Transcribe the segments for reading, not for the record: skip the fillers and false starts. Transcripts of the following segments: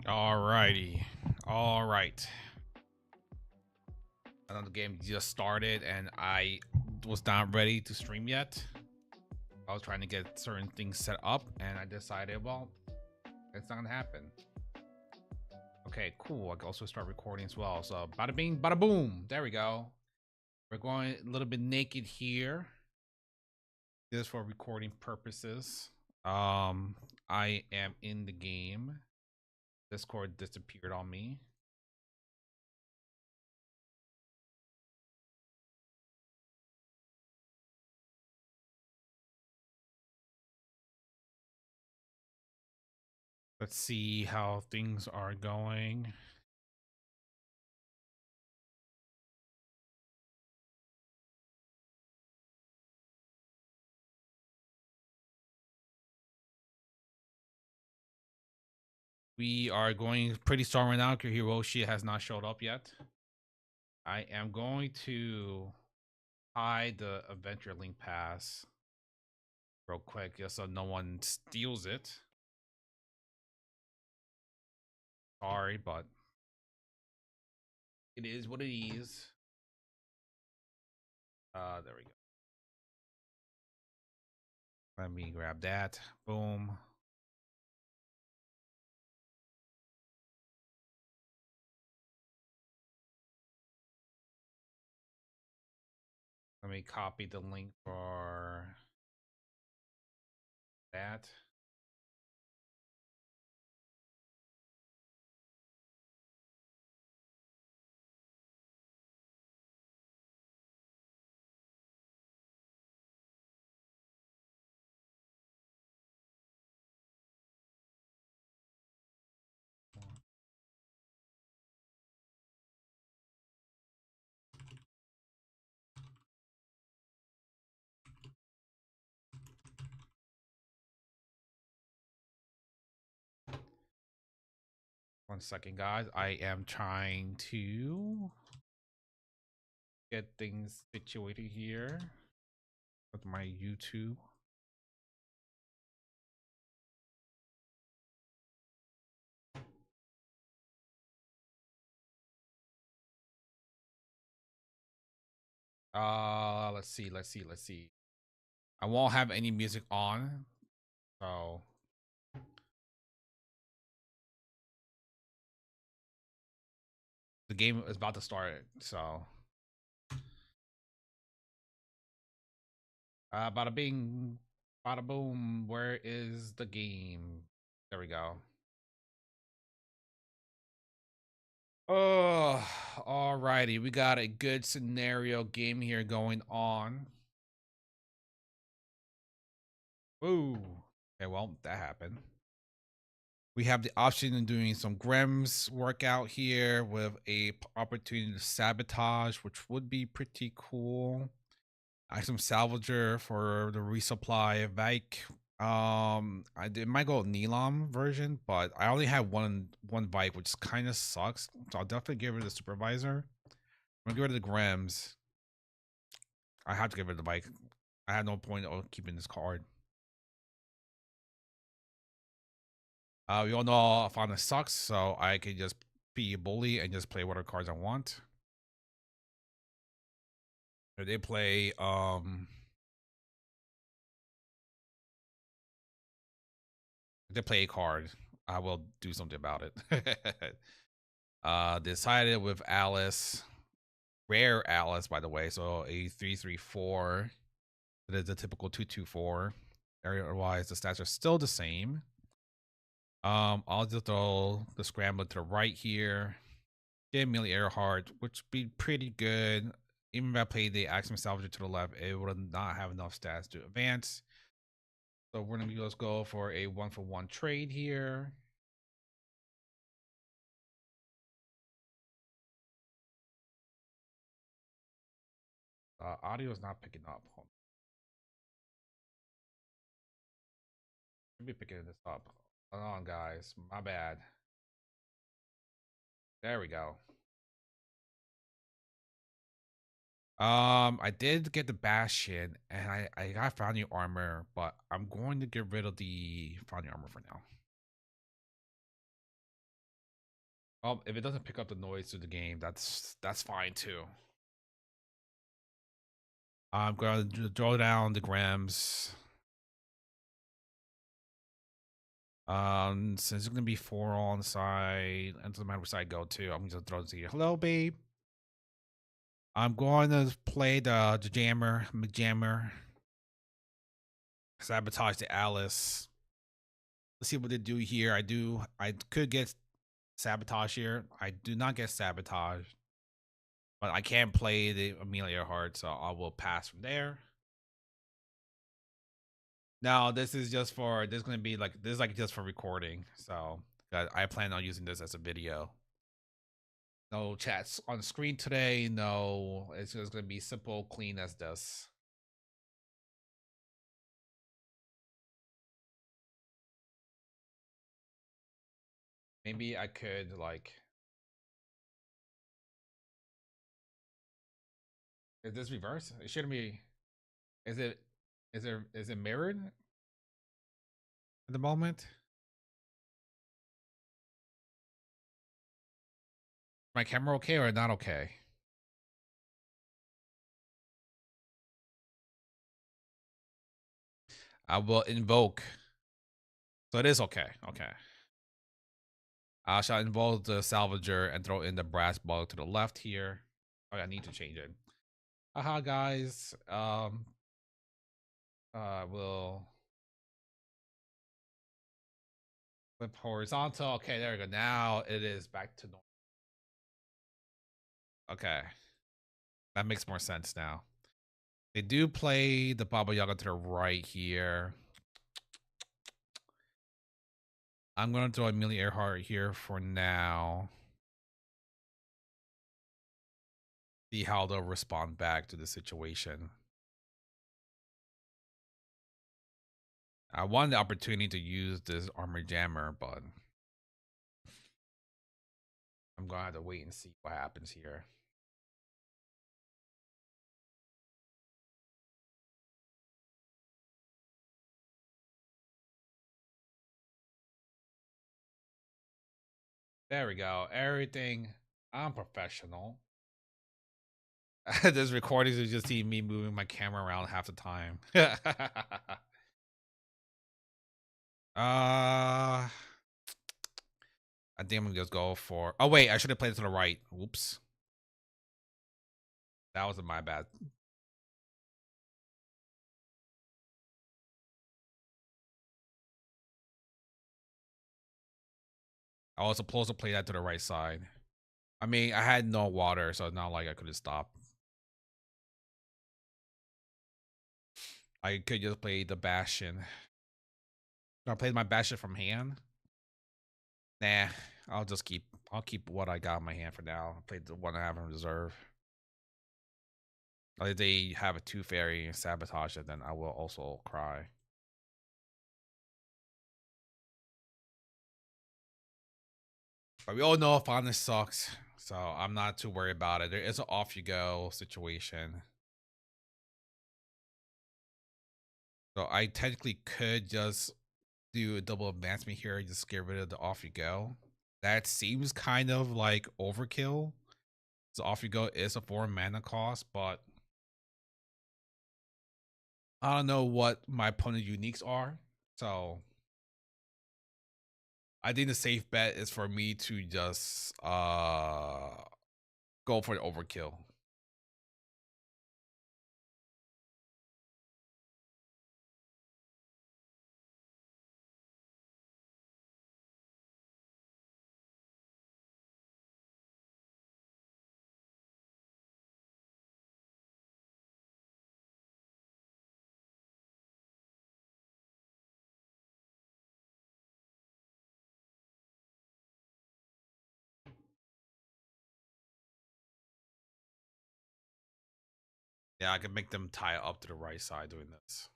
Alrighty. All right. Another game just started and I was not ready to stream yet. I was trying to get certain things set up and I decided, well, it's not gonna happen. Okay, cool. I can also start recording as well. So bada bing, bada boom. There we go. We're going a little bit naked here. Just for recording purposes. I am in the game. Discord disappeared on me. Let's see how things are going. We are going pretty strong right now. Hiroshi has not showed up yet. I am going to hide the adventure link pass real quick just so no one steals it. Sorry, but it is what it is. There we go. Let me grab that. Boom. Let me copy the link for that. One second, guys. I am trying to get things situated here with my YouTube. Let's see. I won't have any music on, so the game is about to start. So, bada bing, bada boom. Where is the game? There we go. Oh, alrighty. We got a good scenario game here going on. Ooh. Okay, well, that happened. We have the option of doing some Grimm's workout here with a opportunity to sabotage, which would be pretty cool. Some salvager for the resupply bike. I did might go Neelam version, but I only have one bike, which kind of sucks. So I'll definitely give it to the supervisor. I'm gonna give it to the Grams. I have to give it the bike. I have no point of keeping this card. We all know Fauna sucks, so I can just be a bully and just play whatever cards I want. If they play if they play a card, I will do something about it. Decided with Alice. Rare Alice, by the way, so a 3/3/4. It is a typical 2/2/4. Area-wise, the stats are still the same. I'll just throw the scrambler to the right here. Get Millie Earhart, which would be pretty good. Even if I played the Axiom Salvager to the left, it would not have enough stats to advance. So we're gonna just go for a 1-for-1 trade here. Audio is not picking up. Hold on. Should be picking this up. Hold on, guys. My bad. There we go. I did get the Bastion, and I got Founding Armor, but I'm going to get rid of the Founding Armor for now. If it doesn't pick up the noise through the game, that's fine too. I'm gonna draw down the grams. Since it's gonna be 4 on side, and doesn't matter which side I go to, I'm just throw it to you. Hello, babe. I'm going to play the jammer, McJammer. Sabotage the Alice. Let's see what they do here. I could get sabotage here. I do not get sabotage, but I can play the Amelia Earhart, so I will pass from there. Now this is just for this is gonna be like this is like just for recording. So I plan on using this as a video. No chats on screen today. No, it's just gonna be simple, clean as this. Maybe I could like. Is this reverse? It shouldn't be. Is it? Is it mirrored at the moment? My camera okay or not okay? I will invoke. So it is okay. Okay. I shall invoke the salvager and throw in the brass ball to the left here. Oh, I need to change it. Haha, guys. Will flip horizontal. Okay, there we go. Now it is back to normal. Okay, that makes more sense now. They do play the Baba Yaga to the right here. I'm going to throw Amelia Earhart here for now. See how they'll respond back to the situation. I wanted the opportunity to use this armor jammer, but I'm going to have to wait and see what happens here. There we go. Everything. I'm professional. This recording is just see me moving my camera around half the time. I think I'm gonna just go for. Oh wait, I should have played it to the right. Oops, that was my bad. I was supposed to play that to the right side. I mean, I had no water, so it's not like I could have stopped. I could just play the Bastion. I played my Bastion from hand. Nah, I'll keep what I got in my hand for now. I played the one I have in reserve. Like if they have a 2 fairy and sabotage it, then I will also cry. But we all know fondness sucks, so I'm not too worried about it. There is an off you go situation. So I technically could just do a double advancement here, just get rid of the off you go. That seems kind of like overkill. So off you go is a 4 mana cost, but I don't know what my opponent uniques are. So I think the safe bet is for me to just go for the overkill. Yeah, I can make them tie up to the right side doing this.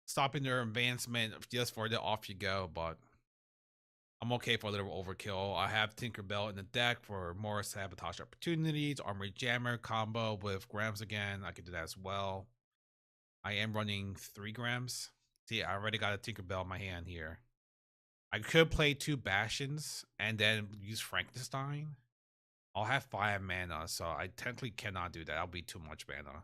Stopping their advancement just for the off you go, but I'm okay for a little overkill. I have Tinkerbell in the deck for more sabotage opportunities. Armory Jammer combo with Grams again. I could do that as well. I am running 3 Grams. See, I already got a Tinkerbell in my hand here. I could play 2 Bastions and then use Frankenstein. I'll have 5 mana, so I technically cannot do that. That'll be too much mana.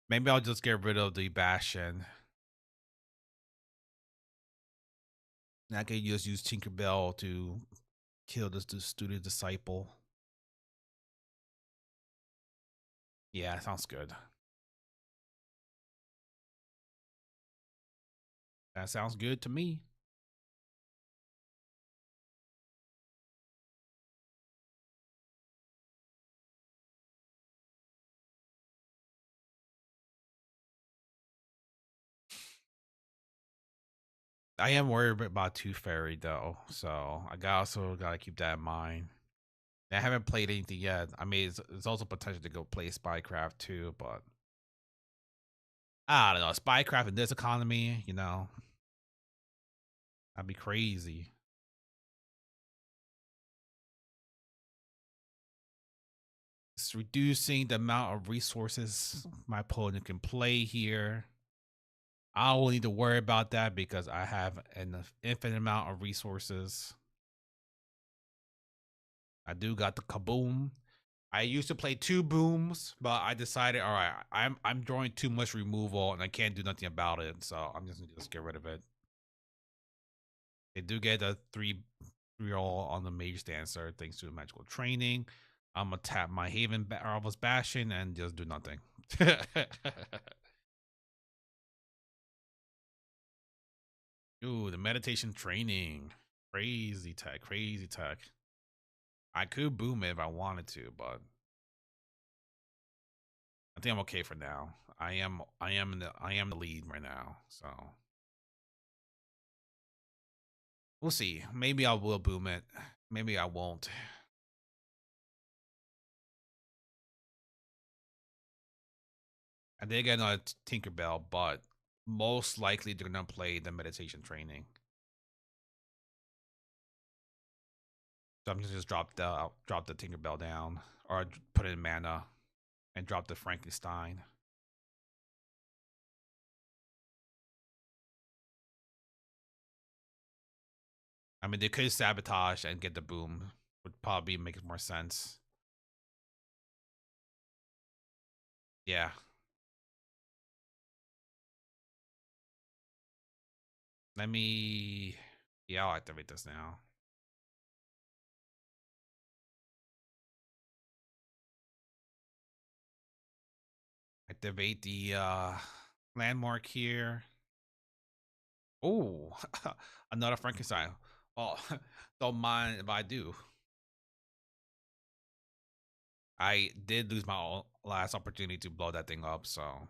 Maybe I'll just get rid of the Bastion. And I could just use Tinkerbell to kill this student disciple. Yeah, sounds good. That sounds good to me. I am worried about Tooth Fairy though, so I also gotta keep that in mind. I haven't played anything yet. I mean, it's also potential to go play Spycraft too, but I don't know. Spycraft in this economy, that'd be crazy. It's reducing the amount of resources my opponent can play here. I don't need to worry about that because I have an infinite amount of resources. I do got the kaboom. I used to play 2 booms, but I decided, all right, I'm drawing too much removal and I can't do nothing about it, so I'm just gonna get rid of it. They do get a 3 roll on the Mage Dancer thanks to the magical training. I'm gonna tap my Haven Arval's Bastion and just do nothing. Ooh, the meditation training. Crazy tech, crazy tech. I could boom it if I wanted to, but I think I'm okay for now. I am the lead right now, so we'll see. Maybe I will boom it. Maybe I won't. I did get another Tinkerbell, but most likely they're gonna play the meditation training. So I'm gonna just drop the Tinkerbell down, or put it in mana, and drop the Frankenstein. I mean, they could sabotage and get the boom. Would probably make more sense. Yeah. Let me. Yeah, I'll activate this now. Activate the landmark here. Oh, another Frankenstein. Oh, don't mind if I do. I did lose my last opportunity to blow that thing up, so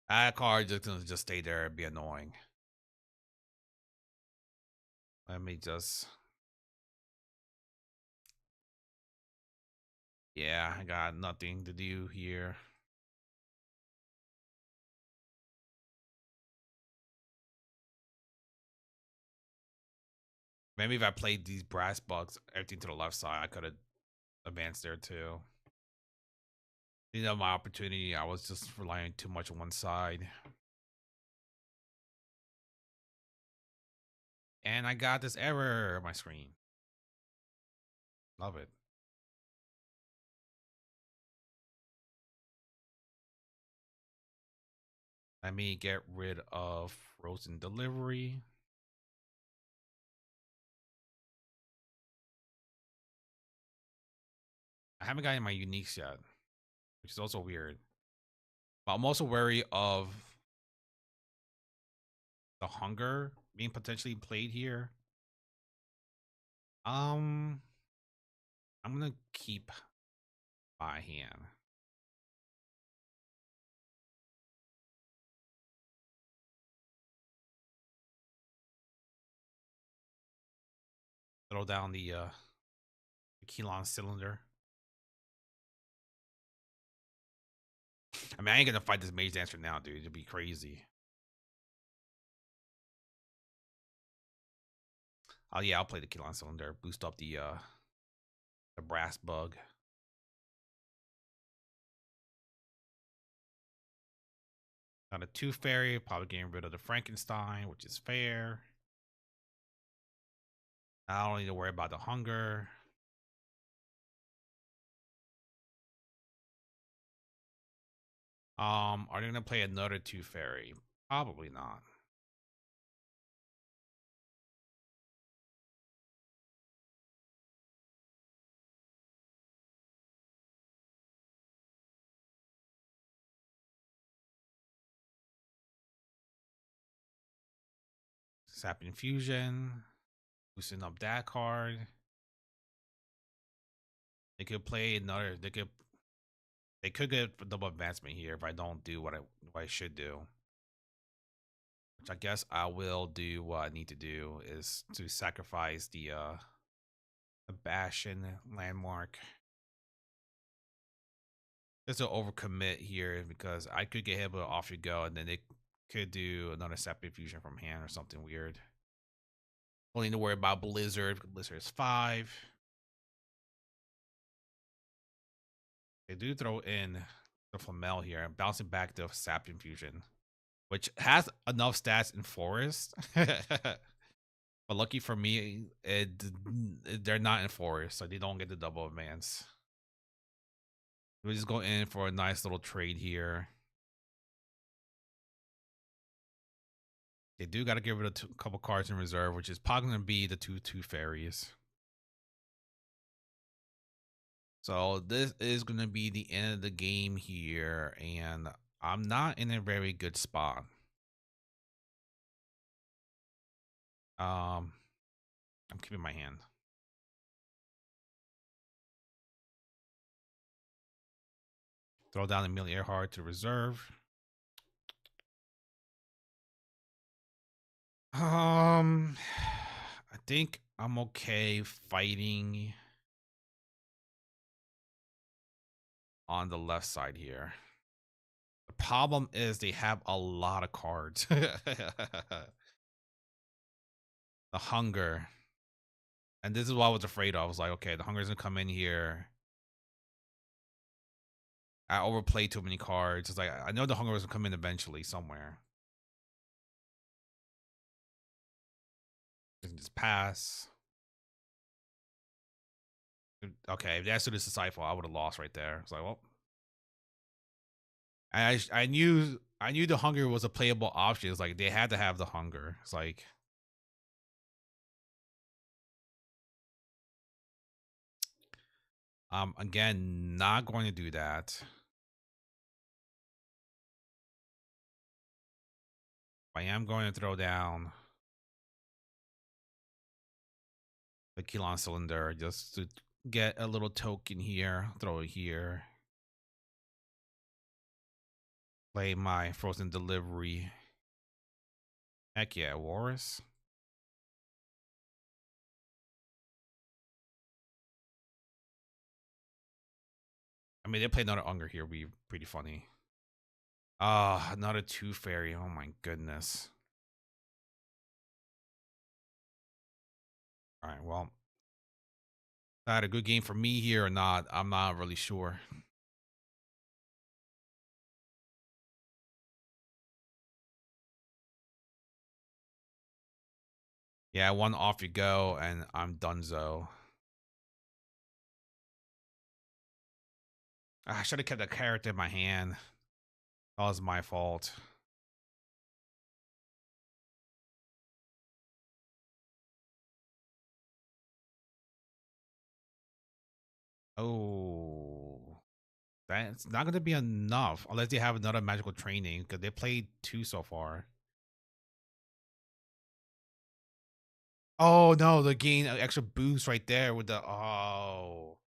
that card just gonna just stay there and be annoying. Let me just. Yeah, I got nothing to do here. Maybe if I played these brass bugs, everything to the left side, I could have advanced there too. My opportunity. I was just relying too much on one side. And I got this error on my screen. Love it. Let me get rid of frozen delivery. I haven't gotten my uniques yet, which is also weird. But I'm also wary of the hunger being potentially played here. I'm gonna keep my hand. Throw down the Kelon cylinder. I mean, I ain't gonna fight this Mage Dancer now, dude. It'd be crazy. Oh yeah, I'll play the Kilon Cylinder. Boost up the brass bug. Got a 2 fairy, probably getting rid of the Frankenstein, which is fair. I don't need to worry about the hunger. Are they gonna play another 2 fairy? Probably not. Sap Infusion, boosting up that card. They could play another. They could get double advancement here if I don't do what I should do. Which I guess I will do. What I need to do is to sacrifice the Bastion landmark. Just to overcommit here because I could get hit with off you go, and then they could do another Sap Infusion from hand or something weird. Only need to worry about Blizzard. Blizzard is 5. They do throw in the Flamel here, bouncing back the Sap Infusion, which has enough stats in Forest. But lucky for me, they're not in Forest, so they don't get the double advance. We just go in for a nice little trade here. They do got to get rid of a couple cards in reserve, which is probably going to be the 2/2 fairies. So this is going to be the end of the game here, and I'm not in a very good spot. I'm keeping my hand. Throw down Amelia Earhart to reserve. I think I'm okay fighting on the left side here. The problem is they have a lot of cards. The hunger. And this is what I was afraid of. I was like, okay, the hunger's gonna come in here. I overplayed too many cards. It's like I know the hunger was gonna come in eventually somewhere. I can just pass. Okay, if that's to the Disciple, I would have lost right there. It's like, well, I knew the hunger was a playable option. It's like they had to have the hunger. It's like again, not going to do that. I am going to throw down the Kilon Cylinder just to get a little token here. Throw it here. Play my Frozen Delivery. Heck yeah, Warris. I mean, they play another Unger here. Would be pretty funny. Ah, another 2 fairy. Oh my goodness. All right, well, I had a good game for me here or not. I'm not really sure. Yeah, one off you go, and I'm donezo. I should have kept a character in my hand. That was my fault. Oh, that's not going to be enough unless they have another magical training because they played 2 so far. Oh no, they gain an extra boost right there with the oh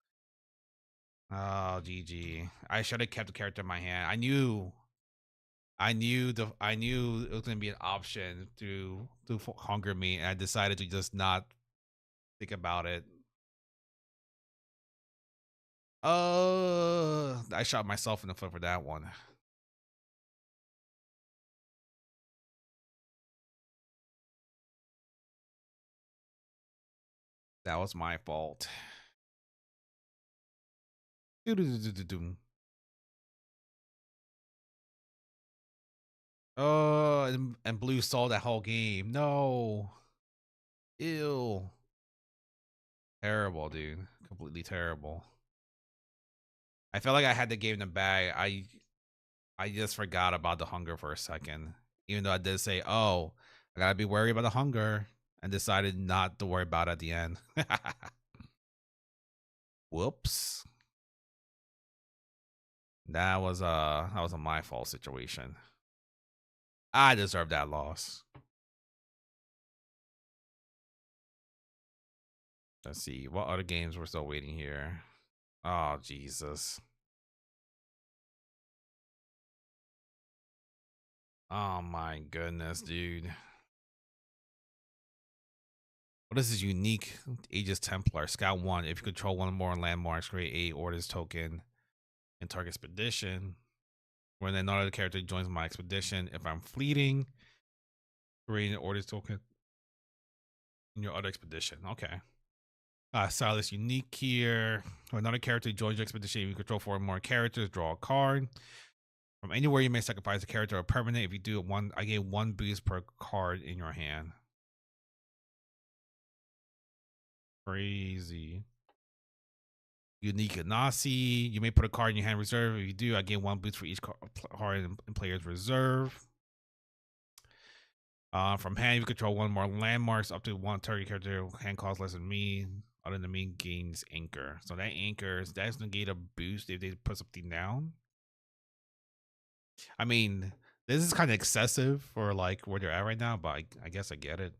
GG. I should have kept the character in my hand. I knew it was gonna be an option to hunger me, and I decided to just not think about it. I shot myself in the foot for that one. That was my fault. Doo-doo-doo-doo-doo. Oh, and blue saw that whole game. No. Ew. Terrible, dude. Completely terrible. I felt like I had the game in the bag. I just forgot about the hunger for a second. Even though I did say, oh, I gotta be worried about the hunger, and decided not to worry about it at the end. Whoops. That was a my fault situation. I deserve that loss. Let's see. What other games we're still waiting here? Oh, Jesus. Oh my goodness, dude. What is this unique Aegis Templar? Scout 1. If you control one or more landmarks, create a orders token in target expedition. When another character joins my expedition, if I'm fleeting, create an orders token in your other expedition. Okay. Silas unique here. When another character joins your expedition, you control 4 or more characters, draw a card. From anywhere you may sacrifice a character or permanent. If you do it I get 1 boost per card in your hand. Crazy. Unique Nasi. You may put a card in your hand reserve. If you do, I get 1 boost for each card in player's reserve. From hand, you control 1 more landmarks up to 1 target character. Hand costs less than me. Other than me gains anchor. So that anchor that's negate a boost if they put something down. I mean, this is kind of excessive for like where they're at right now, but I guess I get it.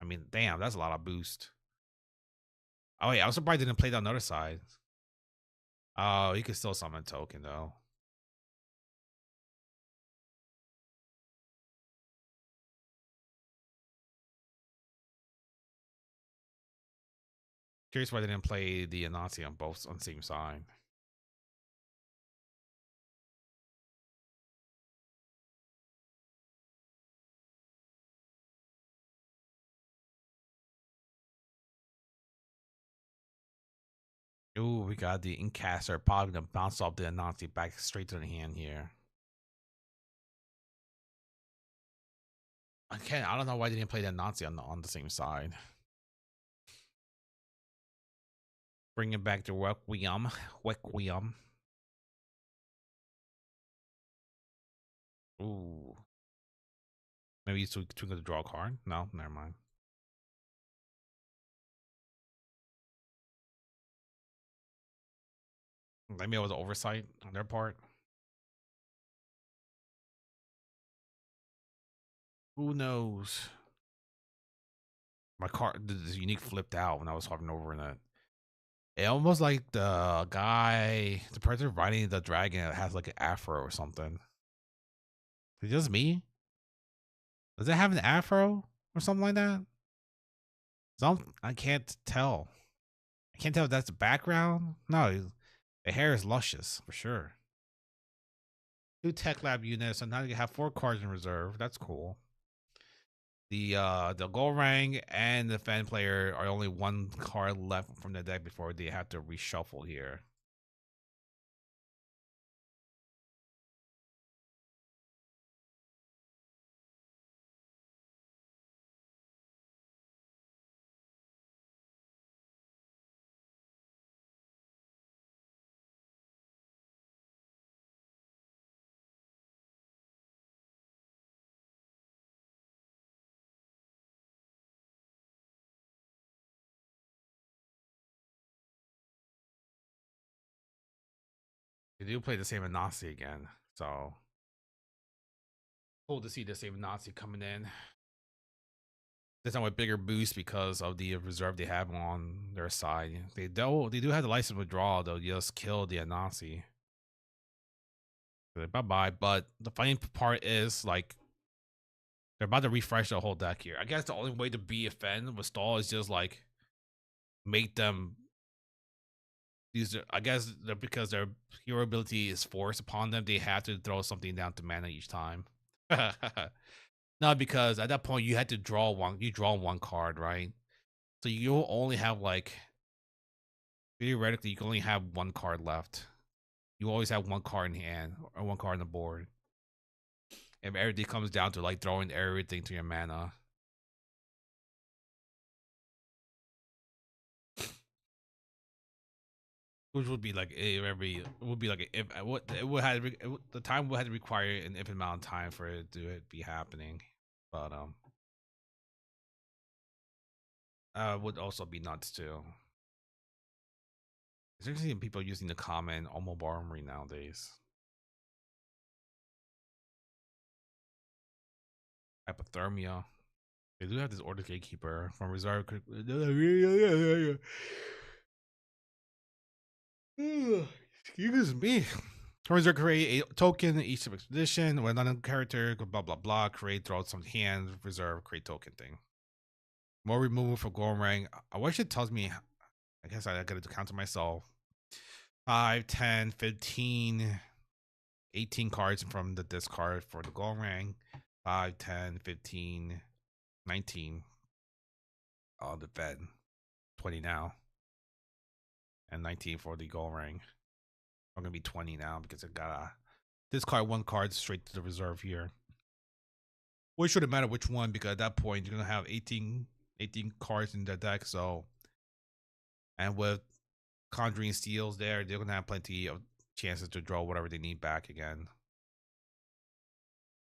I mean, damn, that's a lot of boost. Oh yeah, I was surprised they didn't play down the other side. Oh, you can still summon token though. Curious why they didn't play the Anansi on the same side. Ooh, we got the Incaster probably gonna bounce off the Anansi back straight to the hand here. I don't know why they didn't play the Anansi on the same side. Bring it back to Requiem. Requiem. Ooh. Maybe he's too good to draw a card? No, never mind. Maybe it was an oversight on their part. Who knows? My card, the unique flipped out when I was hovering over in it. It almost like the person riding the dragon has like an afro or something. Is it just me? Does it have an afro or something like that? I can't tell. I can't tell if that's the background. No, the hair is luscious for sure. 2 tech lab units, and now you have 4 cards in reserve. That's cool. The Gorang and the fan player are only 1 card left from the deck before they have to reshuffle here. They do play the same Nazi again, so cool to see the same Nazi coming in. This time with bigger boost because of the reserve they have on their side. They do have the license withdrawal though. Just kill the Nazi. Bye bye. But the funny part is like they're about to refresh the whole deck here. I guess the only way to be a fan with stall is just like make them these. I guess because their hero ability is forced upon them, they have to throw something down to mana each time. No, because at that point you had to draw one. You draw 1 card, right? So you'll only have like theoretically you can only have one card left. You always have one card in hand or one card on the board. If everything comes down to like throwing everything to your mana. Which would be like it would be like if what it would have the time would have to require an infinite amount of time for it to be happening, but would also be nuts too. Especially people using the common Almo Armory nowadays. Hypothermia. They do have this Order Gatekeeper from Reserve. Excuse me. Reserve create a token each expedition. When another character, blah blah blah. Create, throw some hands. Reserve, create token thing. More removal for Gormrang. I wish it tells me. I guess I gotta count to myself. 5, 10, 15, 18 cards from the discard for the Gormrang. 5, 10, 15, 19. Oh, the Fed. 20 now. And 19 for the Gormrang. I'm gonna be 20 now because I gotta discard one card straight to the reserve here. Which shouldn't matter which one because at that point you're gonna have 18 cards in the deck. So, and with Conjuring Seals there, they're gonna have plenty of chances to draw whatever they need back again.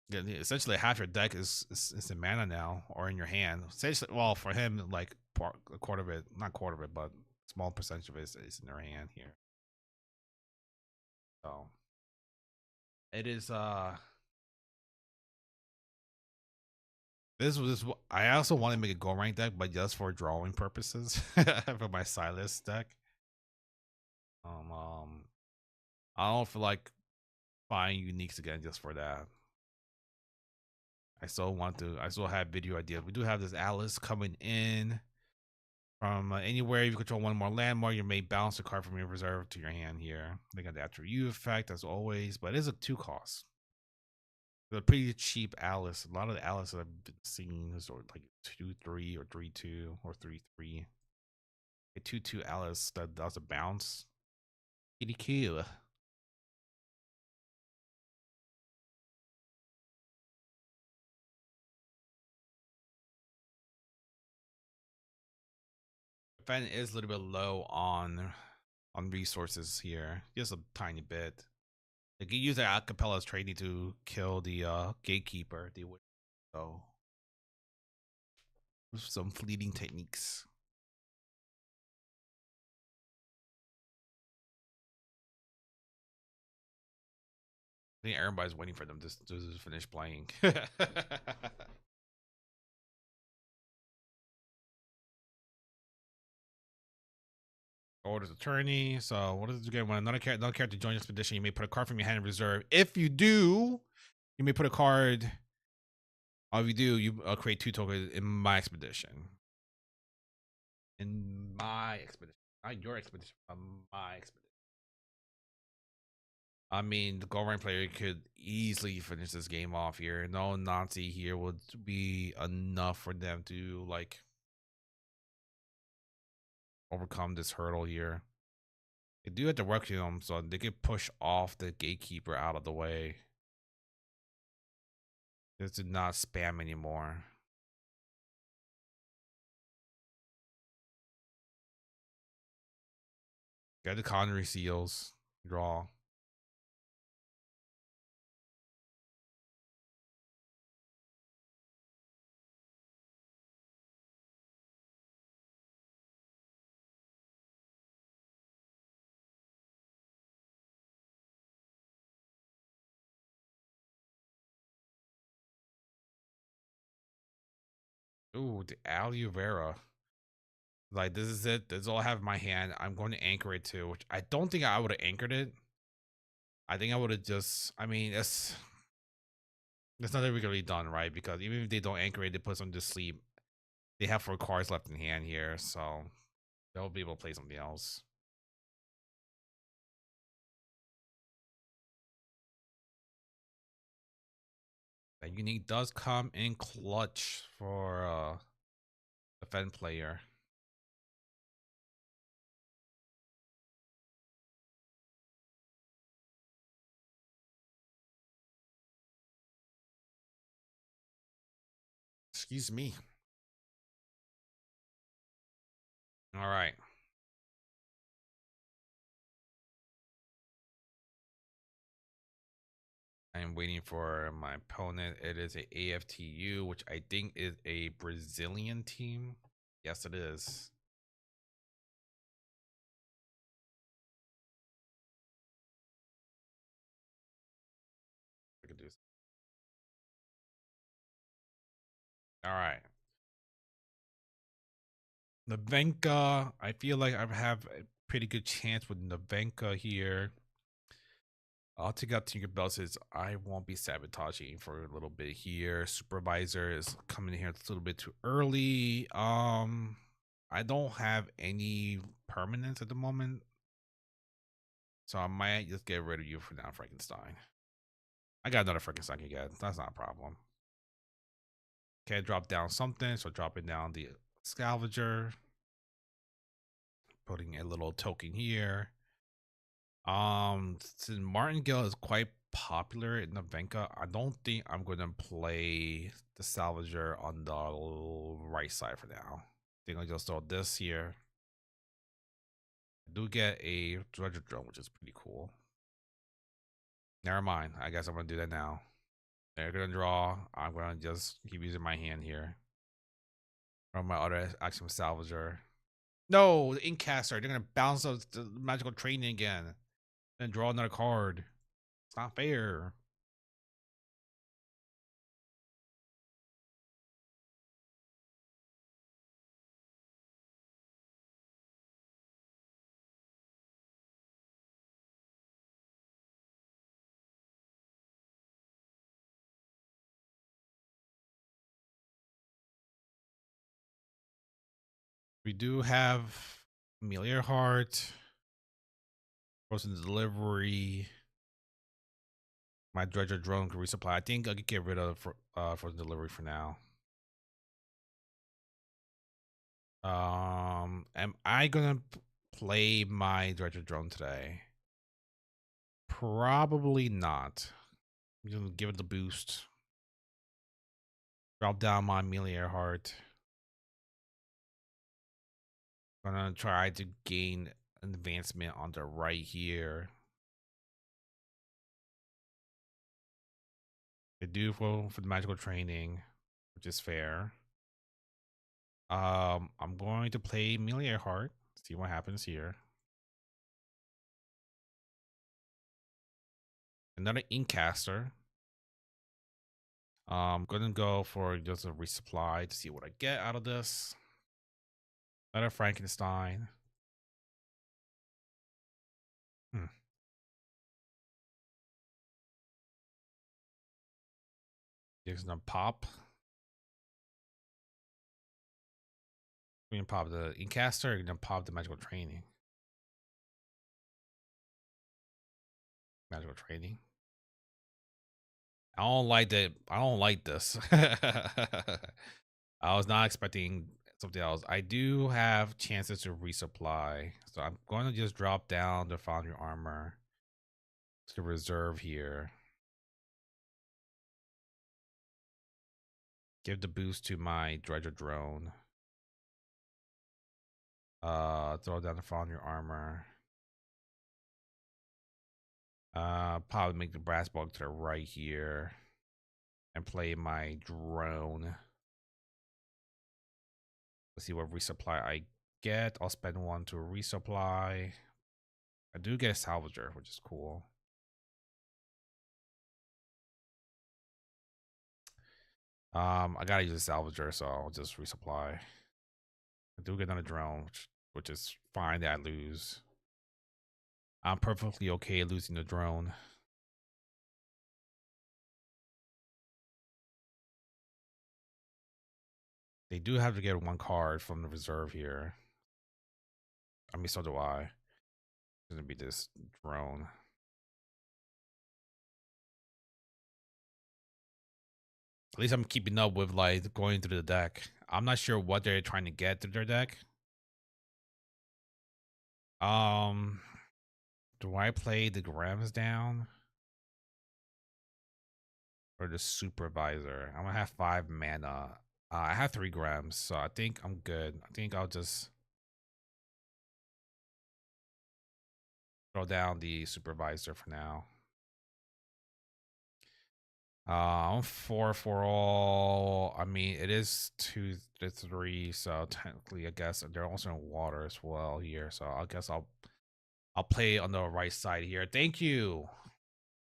Yeah, essentially half your deck is in mana now or in your hand. Essentially, well, for him, like a quarter of it, not quarter of it, but small percentage of it is in their hand here. So it is this was I also want to make a go rank deck, but just for drawing purposes for my Silas deck. I don't feel like buying uniques again just for that. I still have video ideas. We do have this Alice coming in from anywhere. If you control one more landmark, you may bounce a card from your reserve to your hand here. They got the after you effect as always, but it is a 2 cost. They're pretty cheap Alice. A lot of the Alice that I've been seeing is like 2-3 or 3-2 or 3-3. A 2-2 Alice that does a bounce. Kitty kill. Fan is a little bit low on resources here, just a tiny bit. They could use their acapella training to kill the gatekeeper. They would so with some fleeting techniques. I think everybody's waiting for them to finish playing. Orders attorney. So what is it again? When another character joins your expedition, you may put a card from your hand in reserve. If you do, you may put a card. If you do, you create 2 tokens in my expedition. In my expedition, not your expedition, but my expedition. I mean, the Gold player could easily finish this game off here. No Nazi here would be enough for them to like overcome this hurdle here. They do have to work to them, so they could push off the gatekeeper out of the way. Just to not spam anymore. Got the Connery Seals. Draw. Ooh, the aloe vera. Like, this is it. This is all I have in my hand. I'm going to anchor it too, which I don't think I would have anchored it. I think I would have just, I mean, it's not really done, right? Because even if they don't anchor it, they put some to sleep. They have 4 cards left in hand here, so they'll be able to play something else. That unique does come in clutch for the Fen player. Excuse me. All right. I am waiting for my opponent. It is a AFTU, which I think is a Brazilian team. Yes, it is. I could do this. All right. Navenka. I feel like I have a pretty good chance with Navenka here. I'll take out Tinkerbell. I won't be sabotaging for a little bit here. Supervisor is coming in here a little bit too early. I don't have any permanents at the moment, so I might just get rid of you for now, Frankenstein. I got another Frankenstein again. That's not a problem. Okay, drop down something, so dropping down the Scavenger, putting a little token here. Since Martingale is quite popular in Navenka, I don't think I'm gonna play the Salvager on the right side for now. I think I'll just throw this here. I do get a Dredger Drone, which is pretty cool. Never mind. I guess I'm gonna do that now. They're gonna draw. I'm gonna just keep using my hand here. From my other Axiom Salvager. No, the Inkcaster. They're gonna bounce the magical training again. Then draw another card. It's not fair. We do have Amelia Hart, Frozen Delivery. My Dredger Drone can resupply. I think I could get rid of Frozen Delivery for now. Am I gonna play my Dredger Drone today? Probably not. I'm gonna give it the boost. Drop down my Amelia Earhart. Gonna try to gain advancement on the right here. I do for the magical training, which is fair. I'm going to play Amelia Earhart. See what happens here. Another Inkcaster. I'm gonna go for just a resupply to see what I get out of this. Another Frankenstein. Hmm. There's no pop. We can pop the Inkcaster. We can pop the magical training. Magical training. I don't like that. I don't like this. I was not expecting something else. I do have chances to resupply, so I'm going to just drop down the Foundry Armor to reserve here. Give the boost to my Dredger Drone. Throw down the Foundry Armor. Probably make the Brass Bug to the right here. And play my drone. Let's see what resupply I get. I'll spend one to resupply. I do get a Salvager, which is cool. I gotta use a Salvager, so I'll just resupply. I do get another drone, which is fine that I lose. I'm perfectly okay losing the drone. They do have to get one card from the reserve here. I mean, so do I. It's gonna be this drone. At least I'm keeping up with like going through the deck. I'm not sure what they're trying to get through their deck. Do I play the Grams down or the Supervisor? I'm gonna have 5 mana. I have 3 grams, so I think I'm good. I think I'll just throw down the supervisor for now. I'm 4 for all. I mean, it is 2 to 3, so technically, I guess they're also in water as well here. So I guess I'll play on the right side here. Thank you,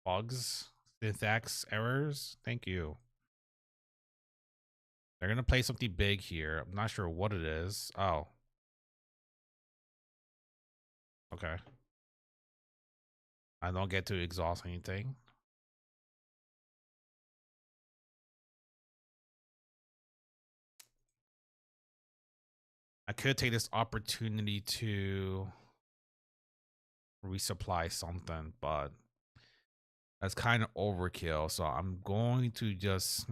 bugs, syntax errors. Thank you. They're gonna play something big here. I'm not sure what it is. Oh, okay. I don't get to exhaust anything. I could take this opportunity to resupply something, but that's kind of overkill. So I'm going to just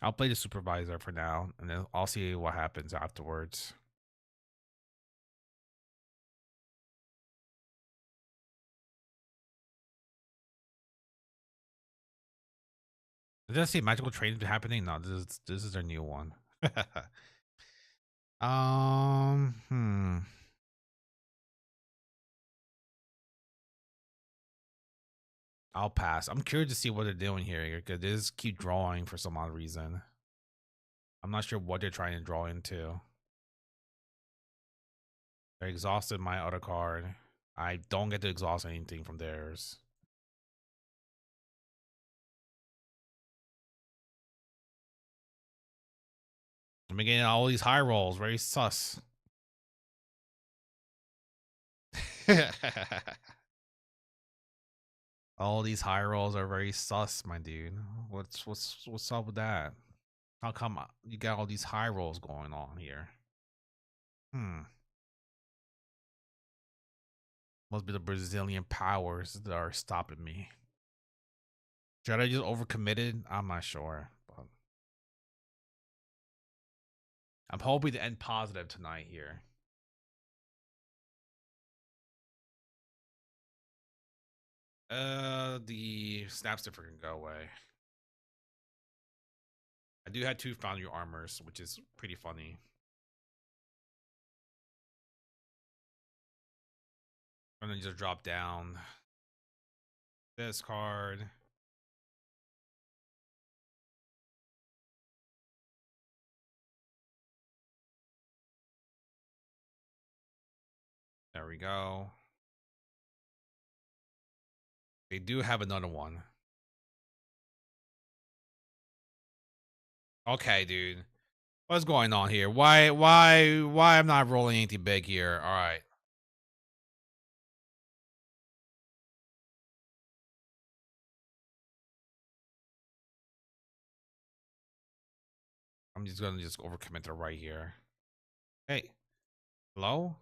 I'll play the supervisor for now, and then I'll see what happens afterwards. Did I see magical trade happening? No, this is their new one. um, hmm. I'll pass. I'm curious to see what they're doing here because they just keep drawing for some odd reason. I'm not sure what they're trying to draw into. They exhausted my other card. I don't get to exhaust anything from theirs. I'm getting all these high rolls. Very sus. All these high rolls are very sus, my dude. What's up with that? How come you got all these high rolls going on here? Must be the Brazilian powers that are stopping me. Should I just overcommitted? I'm not sure, but I'm hoping to end positive tonight here. The snap stiffer can go away. I do have 2 foundry armors, which is pretty funny. I'm gonna just drop down this card. There we go. They do have another one. Okay, dude. What's going on here? Why I'm not rolling anything big here? All right. I'm just gonna overcommit to right here. Hey, hello?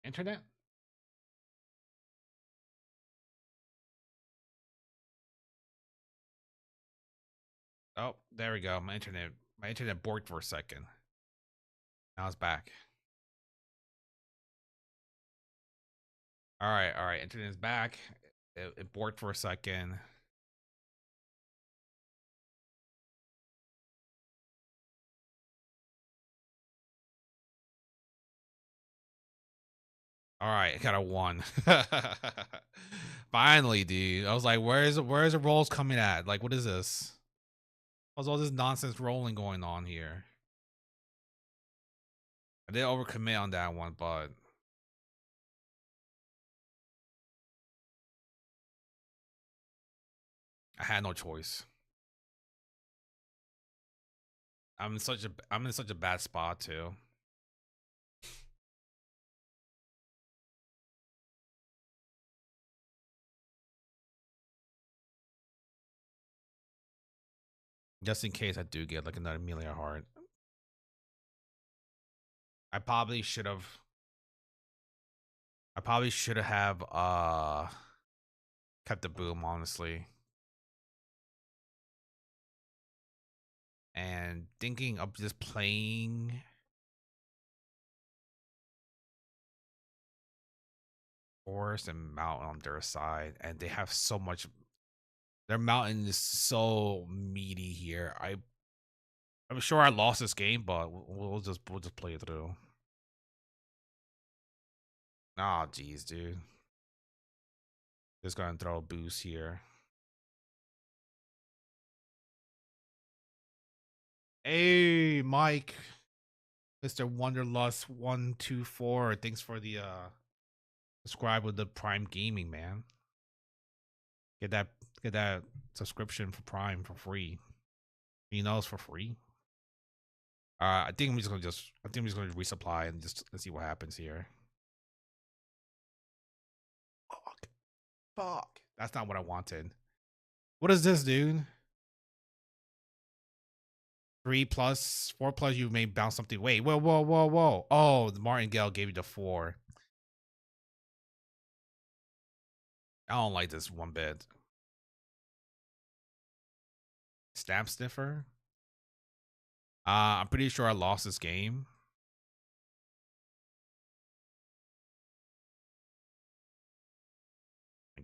Internet? Oh, there we go. My internet borked for a second. Now it's back. All right. Internet is back. It borked for a second. All right, I got a 1. Finally, dude. I was like, where's the rolls coming at? Like, what is this? What's all this nonsense rolling going on here? I did overcommit on that one, but I had no choice. I'm in such a bad spot too. Just in case I do get like another Amelia Heart. I probably should have kept the boom, honestly. And thinking of just playing Forest and Mountain on their side, and they have so much Their mountain is so meaty here. I'm sure I lost this game, but we'll just play it through. Oh, jeez, dude. Just gonna throw a boost here. Hey, Mike, Mr. Wonderlust 124. Thanks for the subscribe with the Prime Gaming, man. Get that get that subscription for Prime for free. You know it's for free. I think I'm just gonna resupply and just let's see what happens here. Fuck. Fuck. That's not what I wanted. What is this, dude? 3+, 4+, you may bounce something. Wait, whoa, whoa, whoa, whoa. Oh, the Martingale gave you the 4. I don't like this one bit. Stamp sniffer. I'm pretty sure I lost this game.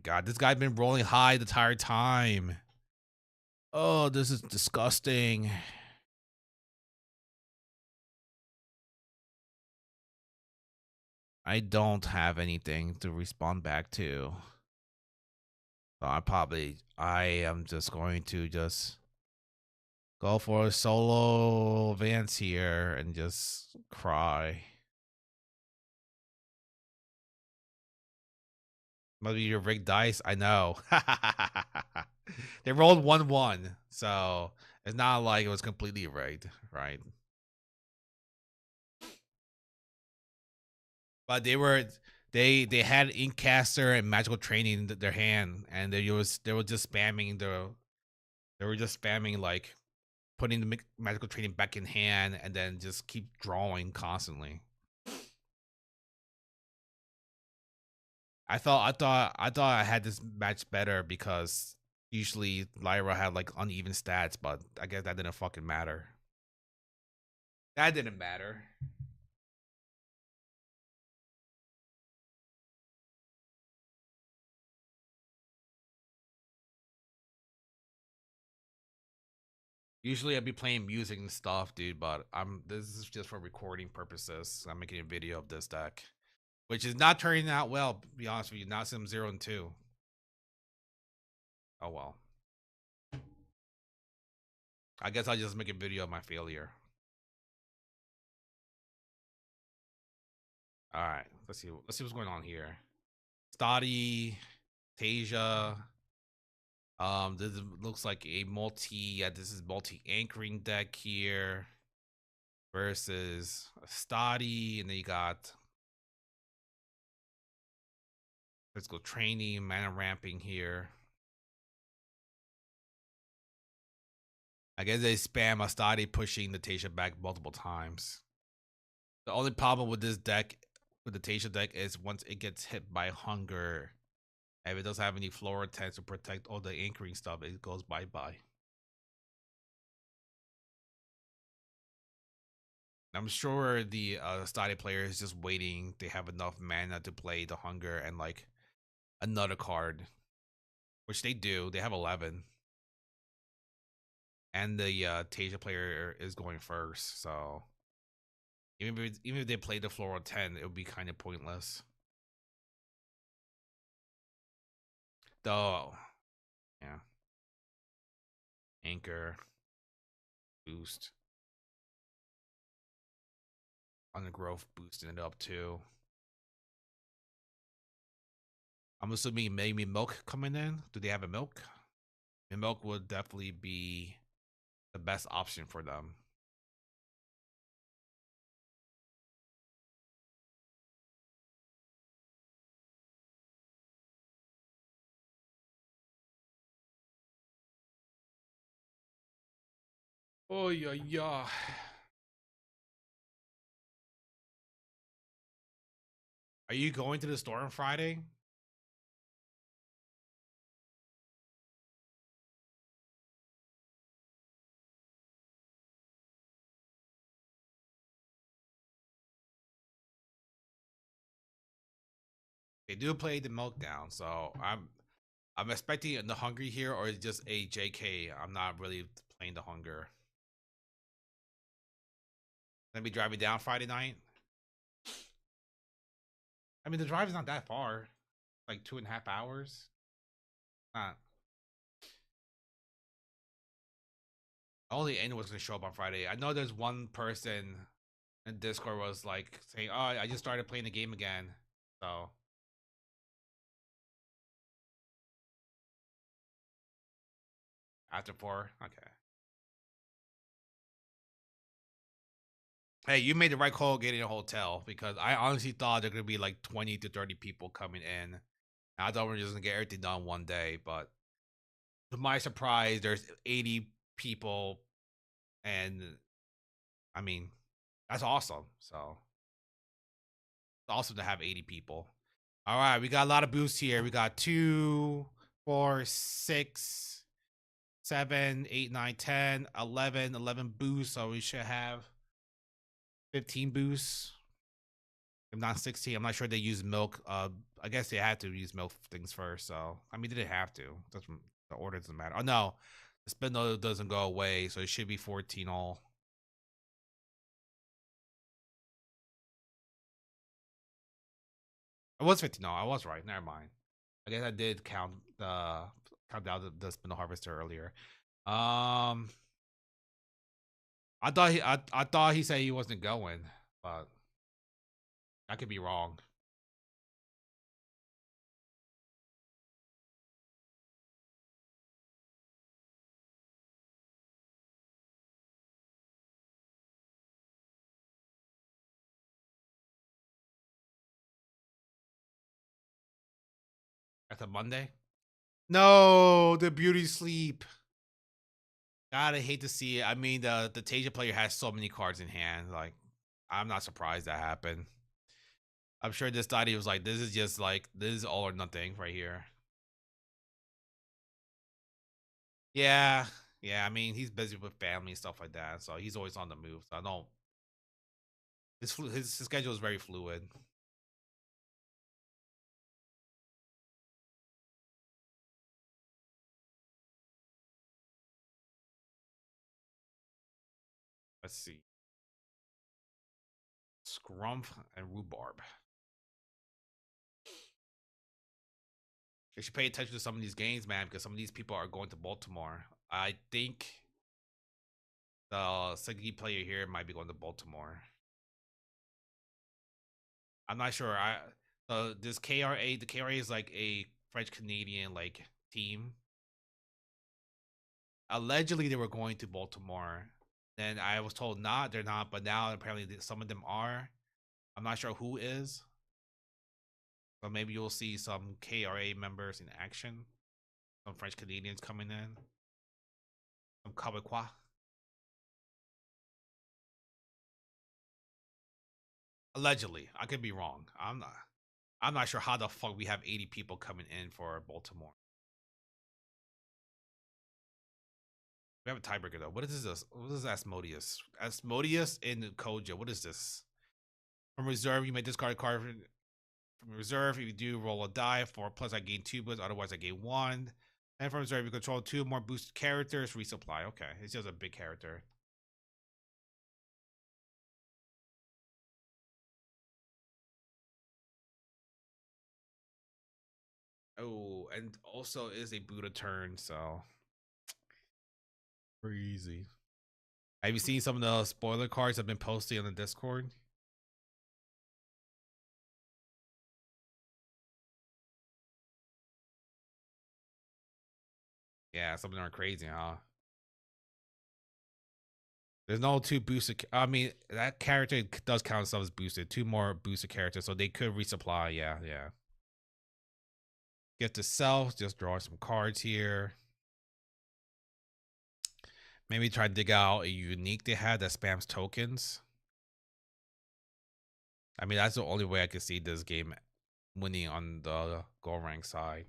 God, this guy's been rolling high the entire time. Oh, this is disgusting. I don't have anything to respond back to. So I am just going to just go for a solo advance here and just cry. Maybe your rigged dice. I know. They rolled 1-1, so it's not like it was completely rigged, right? But they had Inkcaster and Magical Training in their hand, and they were just spamming like putting the Magical Training back in hand, and then just keep drawing constantly. I thought I had this match better because usually Lyra had like uneven stats, but I guess that didn't fucking matter. That didn't matter. Usually I'd be playing music and stuff, dude, but this is just for recording purposes. I'm making a video of this deck, which is not turning out well, to be honest with you. Not Sim 0 and 2. Oh well. I guess I'll just make a video of my failure. Alright, let's see what's going on here. Stadi, Tasia. This looks like a this is multi-anchoring deck here versus Stadi, and then you got physical training, mana ramping here. I guess they spam Astadi pushing the Tasia back multiple times. The only problem with this deck, with the Tasia deck, is once it gets hit by hunger, if it doesn't have any flora attacks to protect all the anchoring stuff, it goes bye-bye. I'm sure the Stadi player is just waiting. They have enough mana to play the hunger and like another card, which they do. They have 11. And the Tasia player is going first, so even if they play the floral 10, it would be kind of pointless. Though, yeah. Anchor, boost, on the growth, boosting it up too. I'm assuming maybe milk coming in. Do they have a milk? And milk would definitely be the best option for them. Oh yeah, yeah. Are you going to the store on Friday? They do play the milk down, so I'm expecting the hungry here, or is it just a JK? I'm not really playing the hunger. Gonna be driving down Friday night. I mean, the drive is not that far, like 2.5 hours. Not only anyone's gonna show up on Friday. I know there's one person in Discord was like saying, "Oh, I just started playing the game again." So after 4, okay. Hey, you made the right call getting a hotel because I honestly thought there could be like 20 to 30 people coming in. I thought we were just gonna get everything done one day, but to my surprise, there's 80 people, and I mean, that's awesome. So it's awesome to have 80 people. All right, we got a lot of boosts here. We got 2, 4, 6, 7, 8, 9, 10, 11, 11 boosts. So we should have 15 boosts. If not 16, I'm not sure they use milk. I guess they had to use milk things first. So I mean, they didn't have to. Doesn't the order doesn't matter. Oh no, the spindle doesn't go away, so it should be 14 all. It was 15 all. I was right. Never mind. I guess I did count down the spindle harvester earlier. Um, I thought he said he wasn't going, but I could be wrong. That's a Monday. No, the beauty sleep. God, I hate to see it. I mean, the Tasia player has so many cards in hand. Like, I'm not surprised that happened. I'm sure this thought he was like, this is just like this is all or nothing right here. Yeah, yeah. I mean, he's busy with family and stuff like that, so he's always on the move. So I don't. His schedule is very fluid. Let's see, Scrumph and Rhubarb. You should pay attention to some of these games, man, because some of these people are going to Baltimore. I think the Siggy player here might be going to Baltimore. I'm not sure. This KRA, the KRA is like a French Canadian like team. Allegedly, they were going to Baltimore. Then I was told not, they're not, but now apparently some of them are. I'm not sure who is. So maybe you'll see some KRA members in action. Some French Canadians coming in. Some Quebecois. Allegedly, I could be wrong. I'm not. I'm not sure how the fuck we have 80 people coming in for Baltimore. We have a tiebreaker though. What is this? What is Asmodeus? Asmodeus in Koja. What is this? From reserve, you may discard a card from reserve. If you do, roll a die. 4 plus, I gain 2 boosts. Otherwise, I gain 1. And from reserve, you control 2 more boosted characters. Resupply. Okay, it's just a big character. Oh, and also is a Buddha turn, so crazy. Have you seen some of the spoiler cards I've been posting on the Discord? Yeah, some of them are crazy, huh? There's no 2 boosted. I mean, that character does count some as boosted. 2 more boosted characters, so they could resupply. Yeah, yeah. Get to self. Just draw some cards here. Maybe try to dig out a unique they had that spams tokens. I mean, that's the only way I could see this game winning on the gold rank side.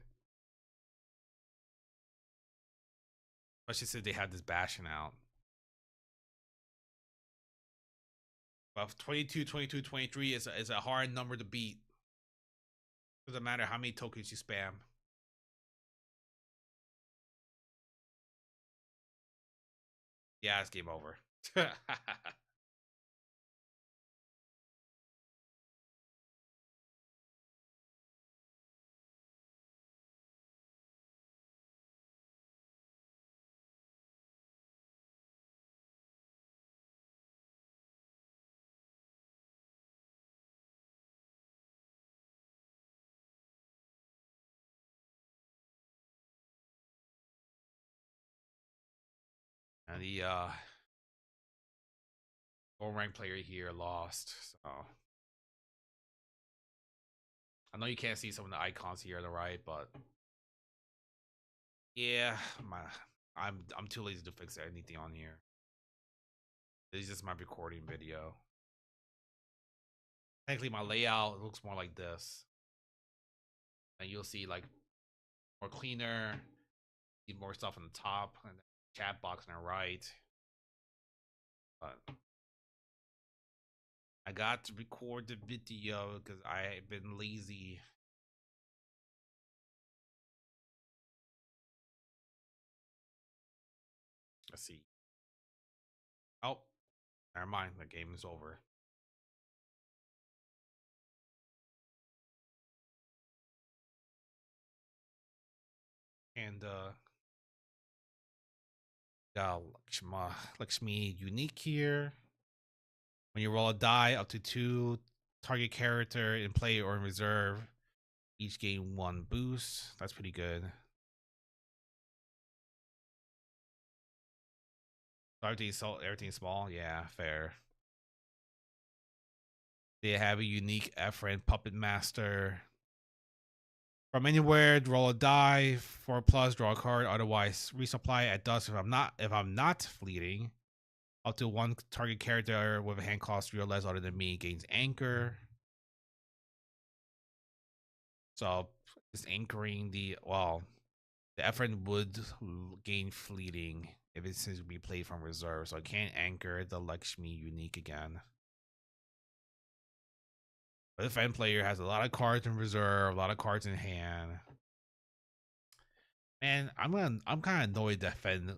Especially since they had this bashing out. But 22, 22, 23 is a hard number to beat. Doesn't matter how many tokens you spam. Yeah, it's game over. And the low rank player here lost. So I know you can't see some of the icons here on the right, but yeah, I'm too lazy to fix anything on here. This is just my recording video. Technically, my layout looks more like this, and you'll see like more cleaner, see more stuff on the top, and the chat box on the right. But I got to record the video because I've been lazy. Let's see. Oh, never mind. The game is over. And got Lakshmi unique here. When you roll a die up to 2 target character in play or in reserve, each gain 1 boost. That's pretty good. Everything's small. Yeah, fair. They have a unique Efren Puppet Master. From anywhere, roll a die, 4 plus, draw a card. Otherwise, resupply at dusk if I'm not fleeting. Up to 1 target character with a hand cost 3 or less other than me gains anchor. So just anchoring the Efren would gain fleeting if it seems to be played from reserve. So I can't anchor the Lakshmi unique again. But the Fen player has a lot of cards in reserve, a lot of cards in hand. Man, I'm kind of annoyed that Fen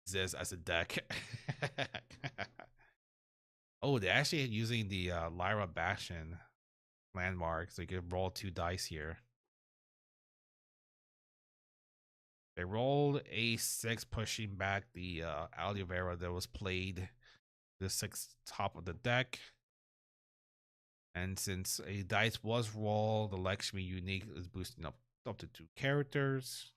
exists as a deck. Oh, they're actually using the Lyra Bastion landmark, so you can roll 2 dice here. They rolled a 6, pushing back the Oliveira that was played the 6th top of the deck. And since a dice was rolled, the Lakshmi unique is boosting up to 2 characters.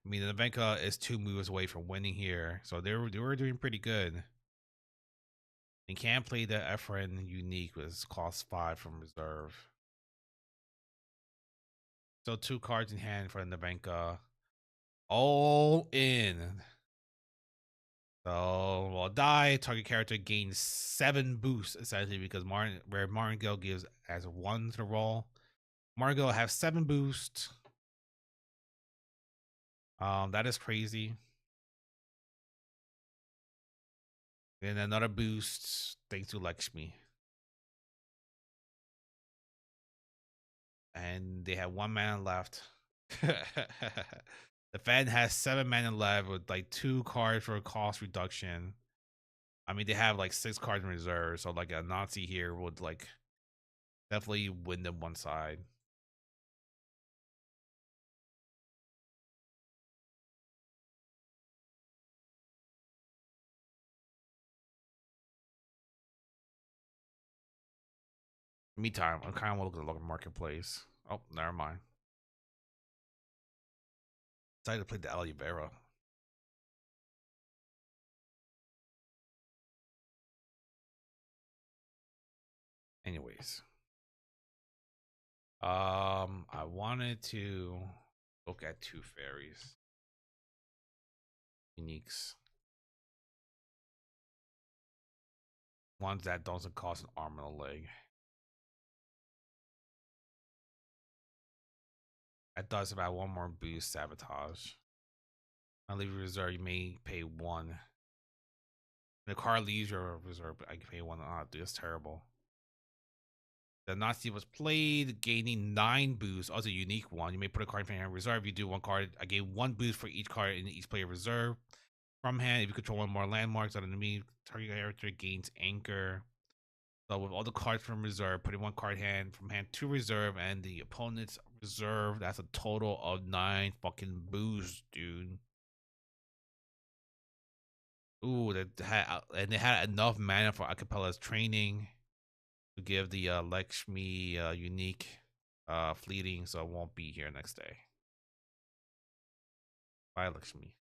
I mean, the Navenka is 2 moves away from winning here, so they were doing pretty good. You can't play the Efren unique with cost 5 from reserve. So 2 cards in hand for the Navenka. All in. So while die, target character gains 7 boosts essentially because Martin Gill gives as 1 to roll. Margot have 7 boosts. That is crazy. Then another boost thanks to Lakshmi. And they have 1 mana left. The fan has 7 mana left with like 2 cards for a cost reduction. I mean, they have like 6 cards in reserve, so like a Nazi here would like definitely win them one side. Meantime, I'm kind of looking at the local marketplace. Oh, never mind. Decided to play the Oliveira. Anyways, I wanted to look at 2 fairies, uniques, ones that doesn't cost an arm and a leg. That does about 1 more boost sabotage. I leave reserve, you may pay 1. The card leaves your reserve, but I can pay 1. Ah, dude, it's terrible. The Nazi was played, gaining 9 boosts. Also, a unique one. You may put a card from your hand reserve. You do one card. I gave 1 boost for each card in each player reserve. From hand, if you control 1 more landmarks on enemy, target character gains anchor. So with all the cards from reserve, putting 1 card hand from hand to reserve, and the opponent's reserve, that's a total of 9 fucking boosts, dude. Ooh, and they had enough mana for Acapella's training to give the Lakshmi unique fleeting, so it won't be here next day. Bye, Lakshmi.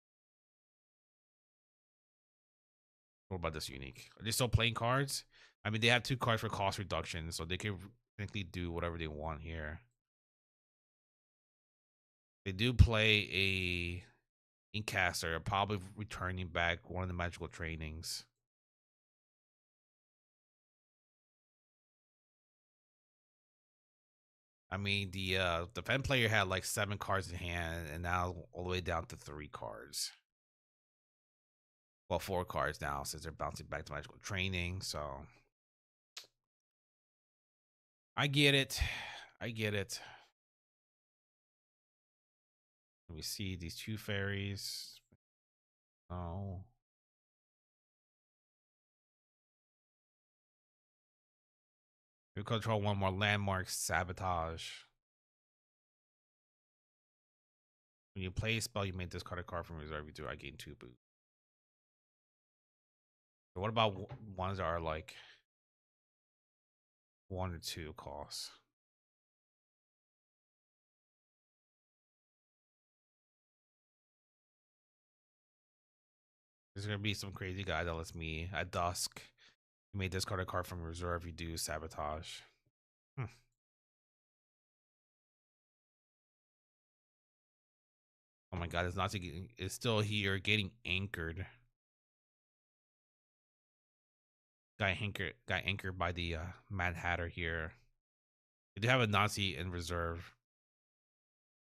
What about this unique? Are they still playing cards? I mean, they have 2 cards for cost reduction, so they can technically do whatever they want here. They do play a Inkcaster, probably returning back one of the magical trainings. I mean, the Fen player had like 7 cards in hand, and now all the way down to 3 cards. Well, 4 cards now since they're bouncing back to magical training. So I get it. I get it. Let me see these 2 fairies. Oh. You control 1 more landmark, sabotage. When you play a spell, you may discard a card from reserve. You do. I gain 2 boost. What about ones that are like 1 or 2 costs? There's gonna be some crazy guy that lets me at dusk. You may discard a card from reserve. You do sabotage. Oh my god, it's still here, getting anchored. Got anchored by the Mad Hatter here. They do have a Nazi in reserve.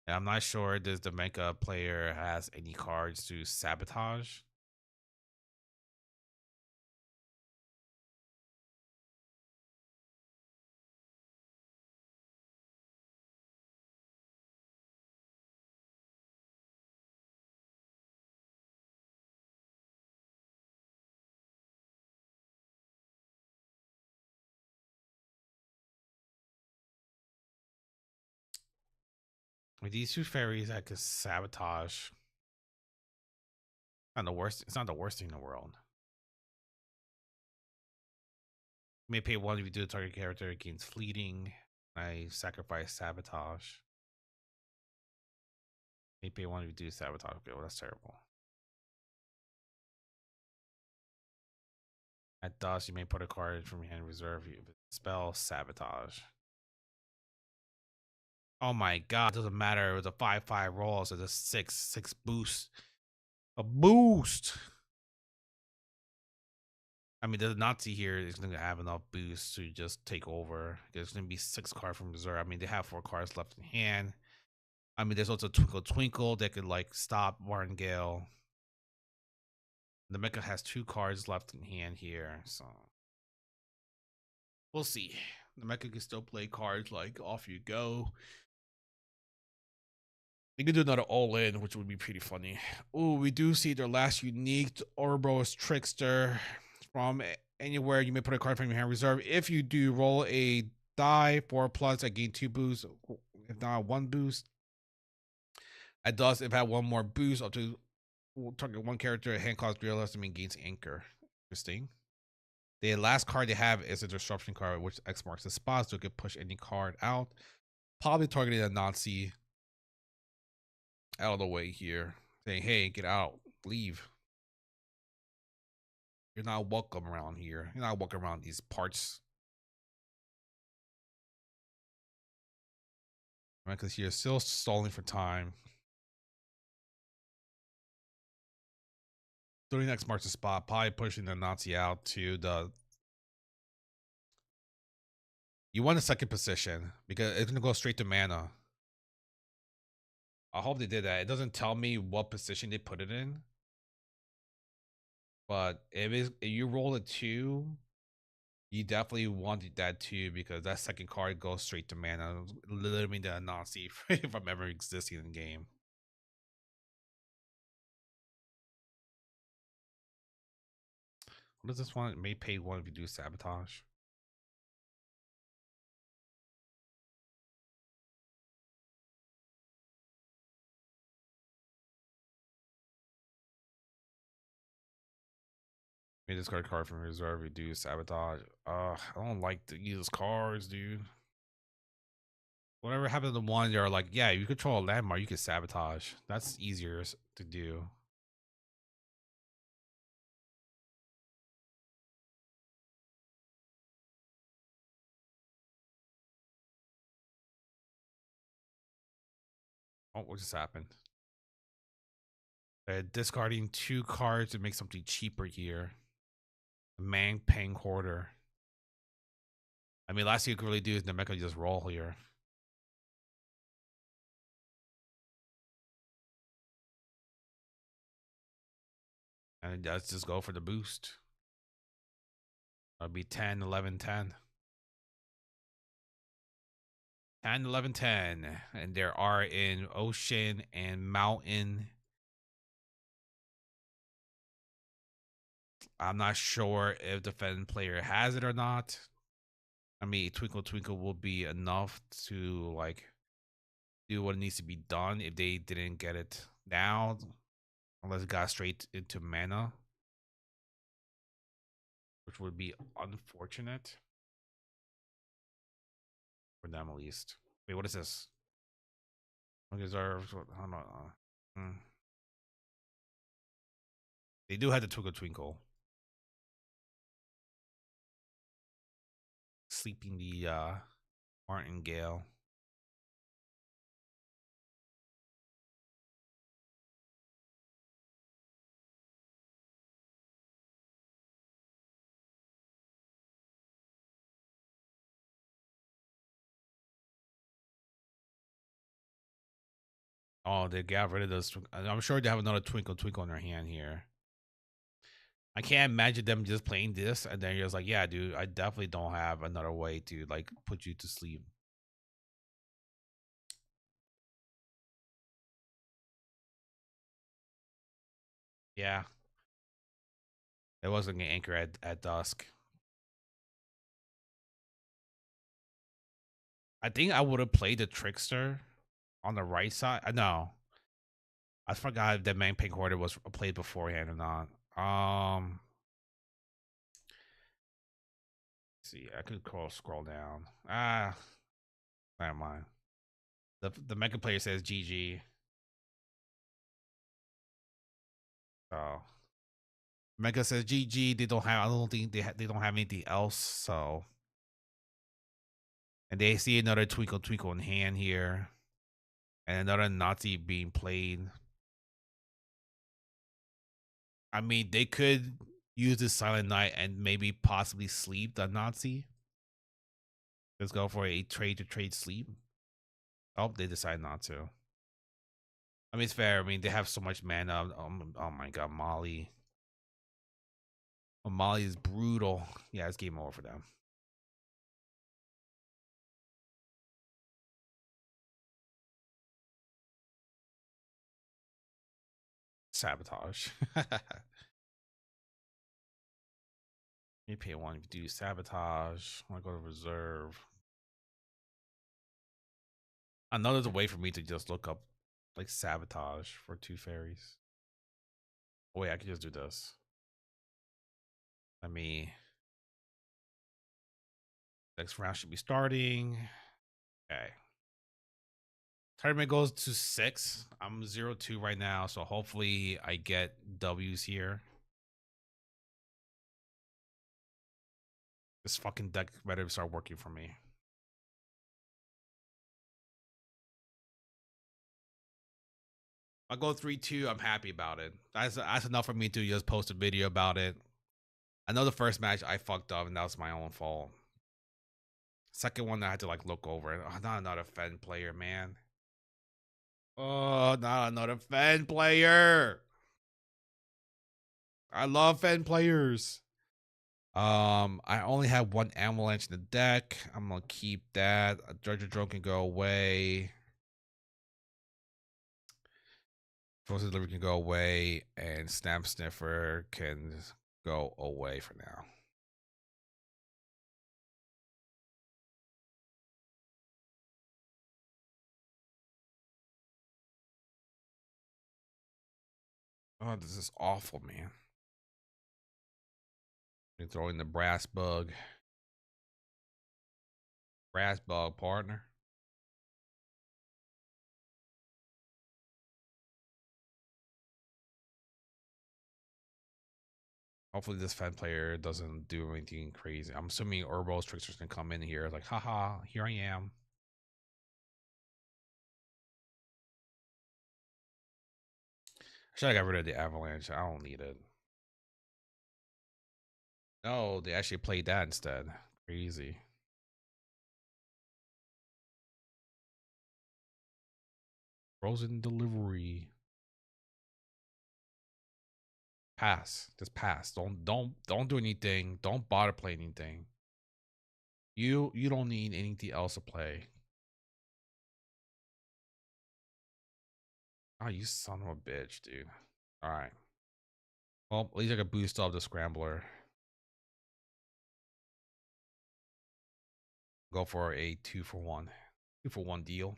And I'm not sure does the mecha player has any cards to sabotage. With these 2 fairies that could sabotage. Not the worst. It's not the worst thing in the world. You may pay 1 if you do a target character against fleeting. I sacrifice sabotage. You may pay 1 if you do sabotage. Okay, well that's terrible. At dust, you may put a card from your hand reserve. You spell sabotage. Oh my god, it doesn't matter. It was a 5/5 roll, so it's a 6/6 boost. A boost. I mean, the Nazi here is going to have enough boost to just take over. There's going to be 6 cards from reserve. I mean, they have 4 cards left in hand. I mean, there's also Twinkle Twinkle that could like stop Martingale. The mecha has 2 cards left in hand here, so we'll see. The mecha can still play cards like off you go. You could do another all in, which would be pretty funny. Oh, we do see their last unique Ouroboros Trickster. From anywhere, you may put a card from your hand reserve. If you do, roll a die 4+. I gain 2 boosts, if not 1 boost. At dust, if I had 1 more boost, up to target 1 character. Hand cost realized, I mean gains anchor. Interesting. The last card they have is a disruption card, which X marks the spot, so it can push any card out. Probably targeting a Nazi out of the way here, saying, "Hey, get out, leave. You're not welcome around here. You're not welcome around these parts." Right, because you're still stalling for time. Doing X marks the spot, probably pushing the Nazi out to the. You want a second position because it's gonna go straight to mana. I hope they did that. It doesn't tell me what position they put it in. But if you roll a 2, You definitely wanted that too because that second card goes straight to mana, literally the Nazi if I'm ever existing in the game. What does this one? It may pay one if you do sabotage. May discard card from reserve, reduce sabotage. I don't like to use cards, dude. Whatever happened to the ones that are like, yeah, you control a landmark, you can sabotage. That's easier to do. Oh, what just happened? Discarding 2 cards to make something cheaper here. Man Pang Hoarder. I mean, last thing you could really do is Nemeka just roll here. And let's just go for the boost. That'll be 10, 11, 10. 10, 11, 10. And there are in Ocean and Mountain. I'm not sure if the defending player has it or not. I mean, Twinkle Twinkle will be enough to like do what needs to be done if they didn't get it now, unless it got straight into mana, which would be unfortunate for them at least. Wait, what is this? Reserves. I don't know. They do have the Twinkle Twinkle. Sleeping the Martingale. Oh, they got rid of those. I'm sure they have another Twinkle Twinkle in their hand here. I can't imagine them just playing this and then you're just like, yeah, dude, I definitely don't have another way to like put you to sleep. Yeah. It wasn't an anchor at dusk. I think I would have played the Trickster on the right side. No. I forgot if the main pink hoarder was played beforehand or not. See, I could scroll down. Never mind. The mega player says GG. So Mega says GG. They don't have. I don't think they don't have anything else. So, and they see another Twinkle Twinkle in hand here, and another Nazi being played. I mean, they could use this Silent Night and maybe possibly sleep the Nazi. Let's go for a trade to trade sleep. Oh, they decide not to. I mean, it's fair. I mean, they have so much mana. Oh my god, Molly. Oh, Molly is brutal. Yeah, it's game over for them. Sabotage. You pay one if you do sabotage. I want to go to reserve. I know there's a way for me to just look up like sabotage for 2 fairies. Oh, wait, I could just do this. Let me. Next round should be starting. Okay. Tournament goes to 6. I'm 0-2 right now, so hopefully I get W's here. This fucking deck better start working for me. I go 3-2. I'm happy about it. That's enough for me to just post a video about it. I know the first match I fucked up and that was my own fault. Second one I had to like look over. Oh, not another Fen player, man. Oh, not another Fen player. I love Fen players. I only have one avalanche in the deck. I'm gonna keep that. A Dredger Drone can go away. Frozen Delivery can go away, and Snap Sniffer can go away for now. Oh, this is awful, man. You throw in the brass bug. Brass bug, partner. Hopefully this fan player doesn't do anything crazy. I'm assuming Urbo's Tricksters can come in here like, haha, here I am. Should I got rid of the Avalanche? I don't need it. No, they actually played that instead. Crazy. Frozen Delivery. Pass. Just pass. Don't do anything. Don't bother playing anything. You don't need anything else to play. Oh, you son of a bitch, dude. Alright. Well, at least I could boost up the scrambler. Go for a 2-for-1. 2-for-1 deal.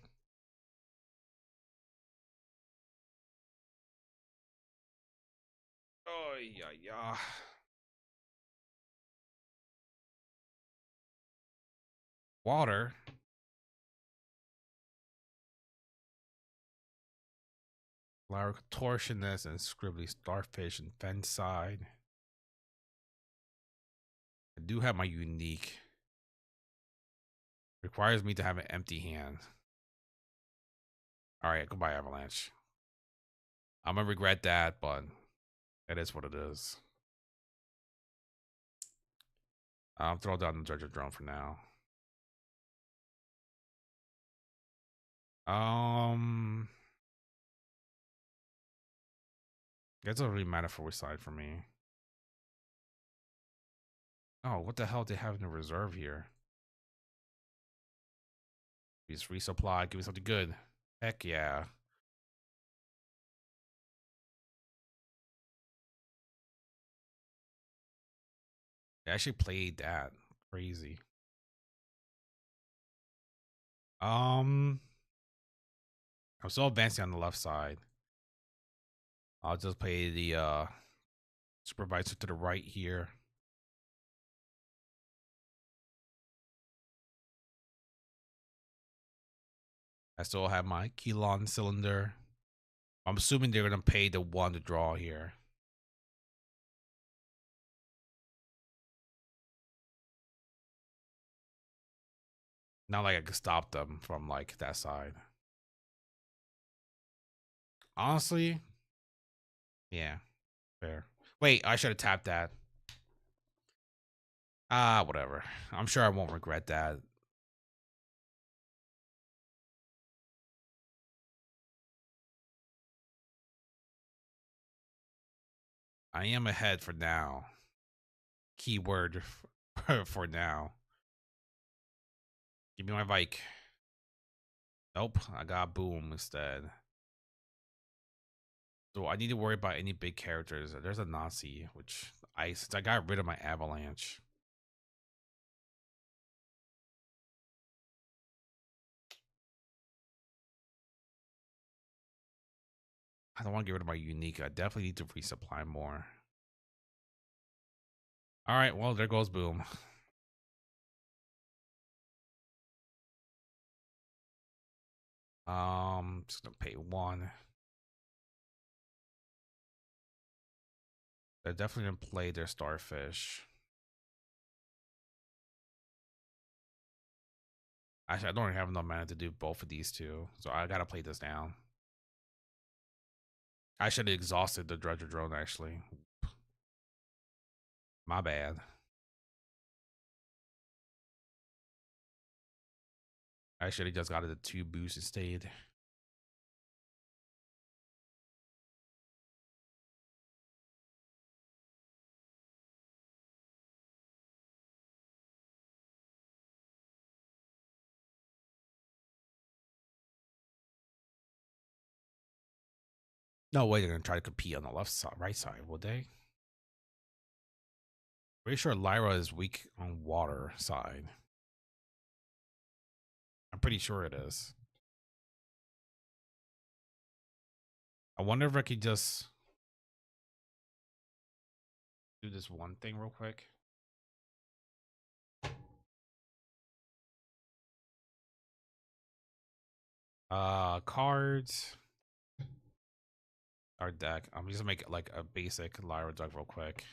Oh yeah. Water. Flower Contortionist and Scribbly Starfish and Fence Side. I do have my unique. Requires me to have an empty hand. Alright, goodbye, Avalanche. I'm gonna regret that, but it is what it is. I'll throw down the Dredger Drone for now. It doesn't really matter for which side for me. Oh, what the hell do they have in the reserve here? Please resupply. Give me something good. Heck yeah. They actually played that. Crazy. I'm still advancing on the left side. I'll just play the supervisor to the right here. I still have my Keylon cylinder. I'm assuming they're gonna pay the one to draw here. Not like I could stop them from like that side. Honestly, yeah, fair. Wait, I should have tapped that. Ah, whatever. I'm sure I won't regret that. I am ahead for now. Keyword for now. Give me my bike. Nope, I got boom instead. So I need to worry about any big characters. There's a Nazi, which since I got rid of my avalanche. I don't want to get rid of my unique. I definitely need to resupply more. All right, well, there goes boom. Just gonna pay one. They're definitely gonna play their starfish. Actually, I don't have enough mana to do both of these two, so I gotta play this down. I should have exhausted the Dredger Drone, actually. My bad. I should have just got the 2 boosts instead. No way they're gonna try to compete on the left side, right side, would they? Pretty sure Lyra is weak on water side. I'm pretty sure it is. I wonder if I could just do this one thing real quick. Cards. Our deck. I'm just gonna make it like a basic Lyra deck real quick.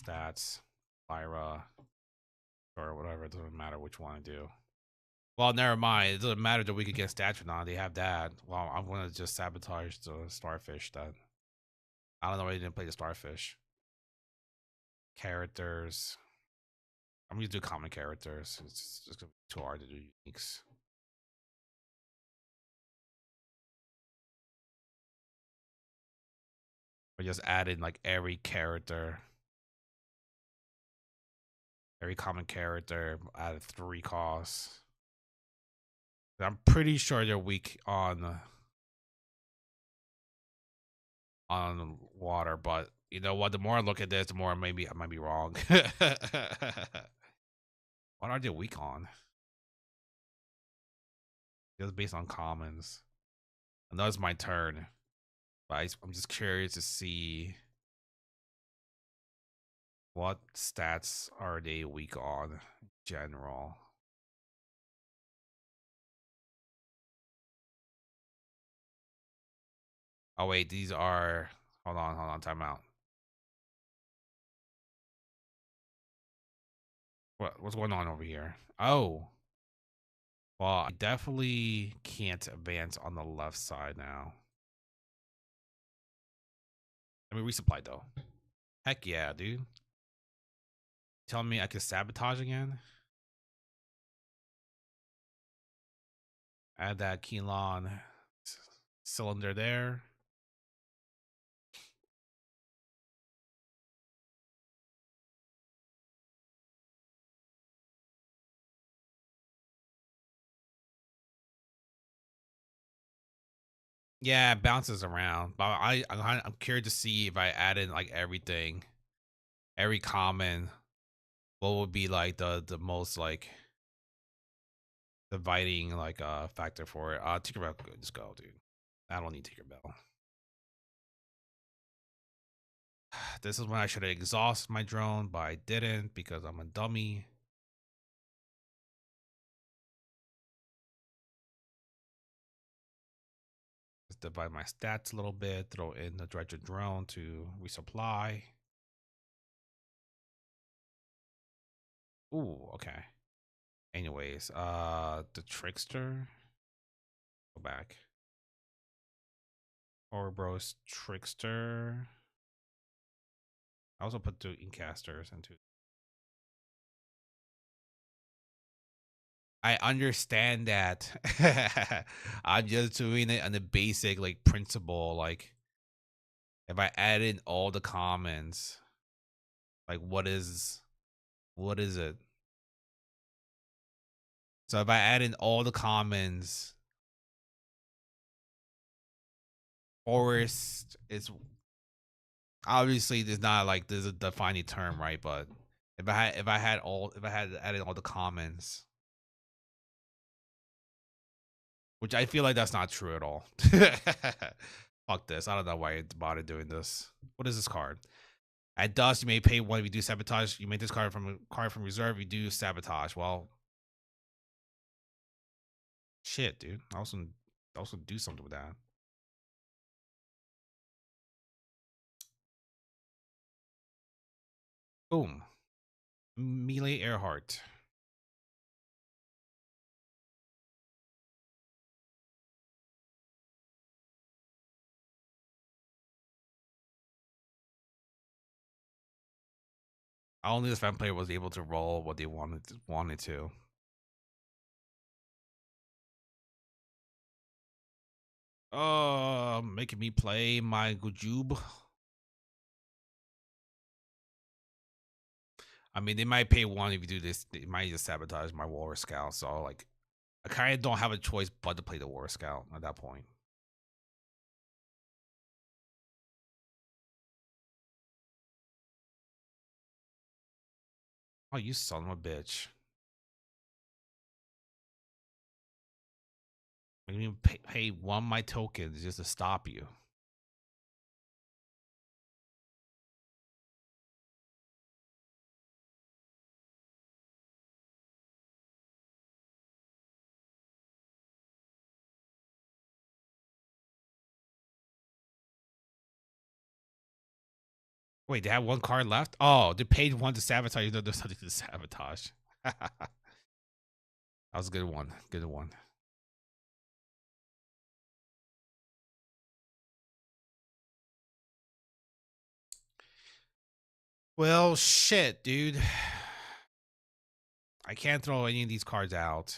Stats, Lyra, or whatever. It doesn't matter which one I do. Well, never mind. It doesn't matter that we could get stats or not. They have that. Well, I'm gonna just sabotage the starfish then. I don't know why you didn't play the starfish. Characters. I'm gonna do common characters. It's just gonna be too hard to do uniques. We just added like every character, every common character added 3 costs. I'm pretty sure they're weak on water, but you know what? The more I look at this, the more maybe I might be wrong. What are they weak on? Just based on commons. I know it's my turn, but I'm just curious to see what stats are they weak on in general. Oh wait, these are hold on, time out. What's going on over here? Oh. Well, I definitely can't advance on the left side now. Let me resupply though. Heck yeah, dude. Telling me I can sabotage again? Add that Keylon cylinder there. Yeah, it bounces around. But I'm curious to see if I add in like everything, every common, what would be like the most like dividing like factor for it. Tinkerbell, just go, dude. I don't need Tinkerbell. This is when I should have exhausted my drone, but I didn't because I'm a dummy. Just divide my stats a little bit, throw in the dredger drone to resupply. Ooh, okay. Anyways, the trickster. Go back. Ouroboros trickster. I also put 2 incasters into. I understand that. I'm just doing it on the basic like principle. Like if I add in all the commons, like what is it? So if I add in all the commons, forest is obviously there's not like there's a defining term, right? But if I had added all the commons, which I feel like that's not true at all. Fuck this. I don't know why I bothered doing this. What is this card? At dust, you may pay 1 if you do sabotage. You make this card from reserve. You do sabotage. Well, shit, dude. I also do something with that. Boom. Melee Earhart. Only the fan player was able to roll what they wanted to. Making me play my Gujube. I mean, they might pay 1 if you do this. They might just sabotage my War Scout. So, like, I kind of don't have a choice but to play the War Scout at that point. Oh, you son of a bitch. I didn't even pay one of my tokens just to stop you. Wait, they have one card left? Oh, they paid one to sabotage. You know, there's something to sabotage. That was a good one. Good one. Well, shit, dude. I can't throw any of these cards out.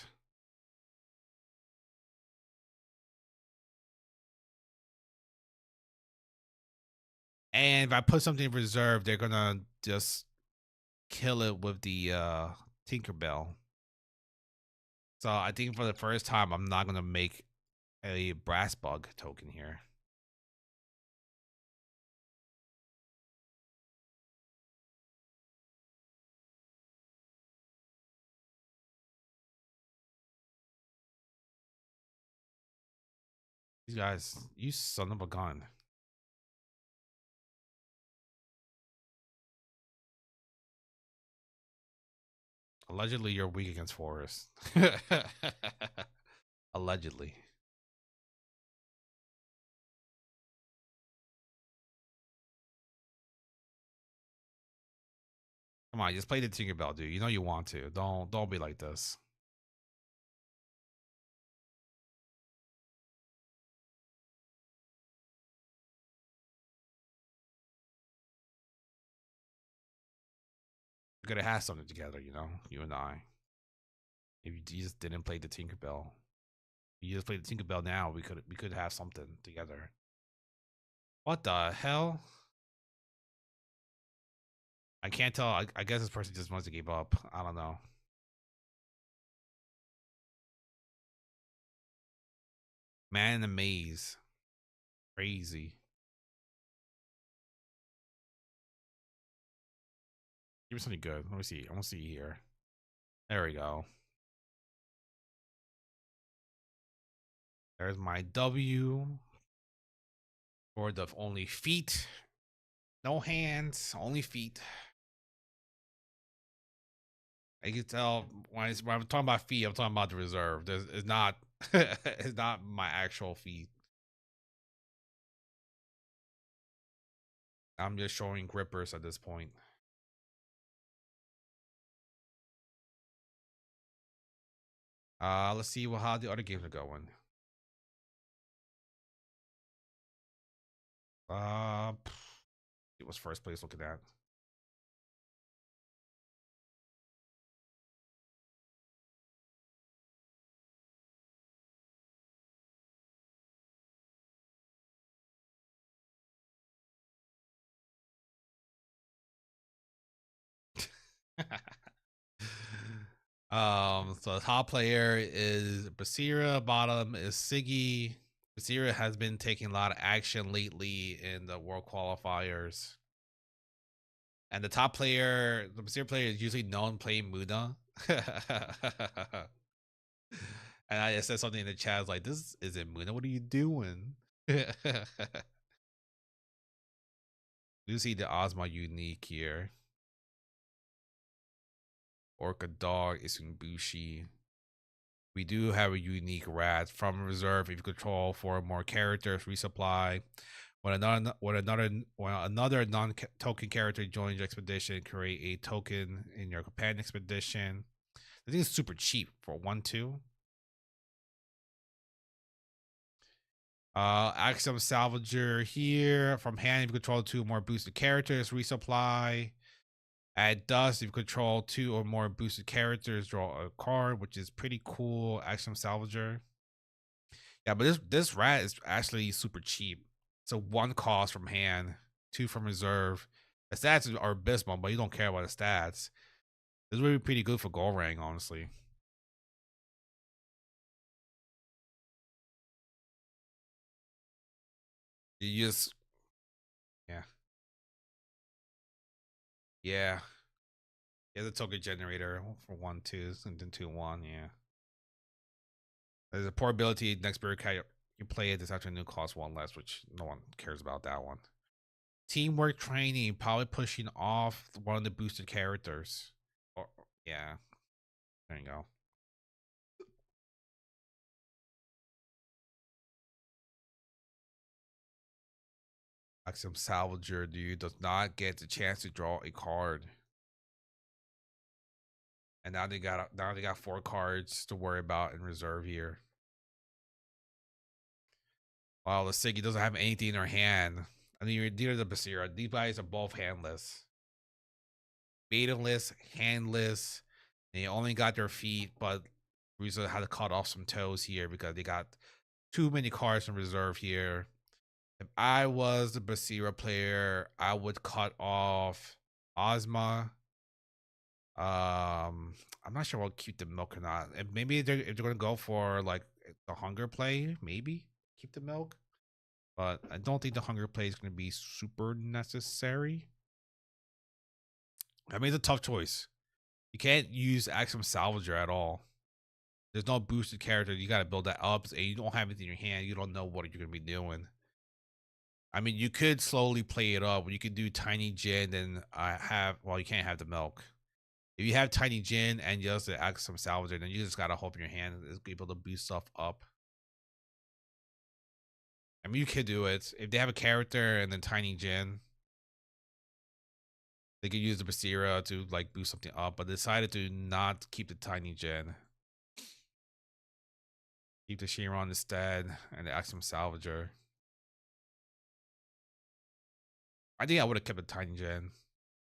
And if I put something in reserve, they're gonna just kill it with the Tinkerbell. So I think for the first time, I'm not gonna make a brass bug token here. These guys, you son of a gun. Allegedly, you're weak against Forest. Allegedly. Come on, just play the Tinkerbell, dude. You know you want to. Don't be like this. We could have had something together, you know, you and I. If you just didn't play the Tinkerbell. If you just played the Tinkerbell now, we could have something together. What the hell? I can't tell. I guess this person just wants to give up. I don't know. Man in the maze. Crazy. Give me something good. Let me see. I want to see here. There we go. There's my W. For the only feet. No hands, only feet. I can tell when I'm talking about feet, I'm talking about the reserve. It's not it's not my actual feet. I'm just showing grippers at this point. Let's see how the other games are going. It was first place looking at. So the top player is Basira, bottom is Siggy. Basira has been taking a lot of action lately in the world qualifiers. And the top player, the Basira player is usually known playing Muda. And I said something in the chat like, "This isn't Muna. What are you doing?" You see the Ozma unique here. Orca dog is Bushi. We do have a unique rat from reserve. If you control 4 more characters, resupply. When another non-token character joins your expedition, create a token in your companion expedition. I think it's super cheap for 1/2. Axiom Salvager here. From hand, if you control 2 or more boosted characters, resupply. At Dust, if you control 2 or more boosted characters, draw a card, which is pretty cool. Axiom Salvager. Yeah, but this rat is actually super cheap. So 1 cost from hand, 2 from reserve. The stats are abysmal, but you don't care about the stats. This would be pretty good for goal rank, honestly. You just, yeah, yeah, Yeah, the token generator for 1/2 and then 2/1. Yeah. There's a poor ability. Next bird you play it this afternoon costs 1 less, which no one cares about that one. Teamwork training, probably pushing off one of the boosted characters. Or yeah, there you go. Like some salvager dude does not get the chance to draw a card. And now they got 4 cards to worry about in reserve here. While the Siggy doesn't have anything in her hand. I mean, you're dealing with the Basira. These guys are both handless. Betaless, handless. They only got their feet, but Rusa had to cut off some toes here because they got too many cards in reserve here. If I was the Basira player, I would cut off Ozma. I'm not sure what keep the milk or not. And maybe if they're gonna go for like the hunger play, maybe keep the milk. But I don't think the hunger play is gonna be super necessary. I mean, it's a tough choice. You can't use Axiom Salvager at all. There's no boosted character. You got to build that up, and you don't have it in your hand. You don't know what you're going to be doing. I mean, you could slowly play it up. You could do Tiny Gin, and you can't have the milk. If you have Tiny Gin and just the Axiom Salvager, then you just got to hope in your hand is able to boost stuff up. I mean, you could do it. If they have a character and then Tiny Gin, they could use the Basira to like boost something up, but decided to not keep the Tiny Gin. Keep the Chiron instead and the Axiom Salvager. I think I would have kept a Tiny Gin.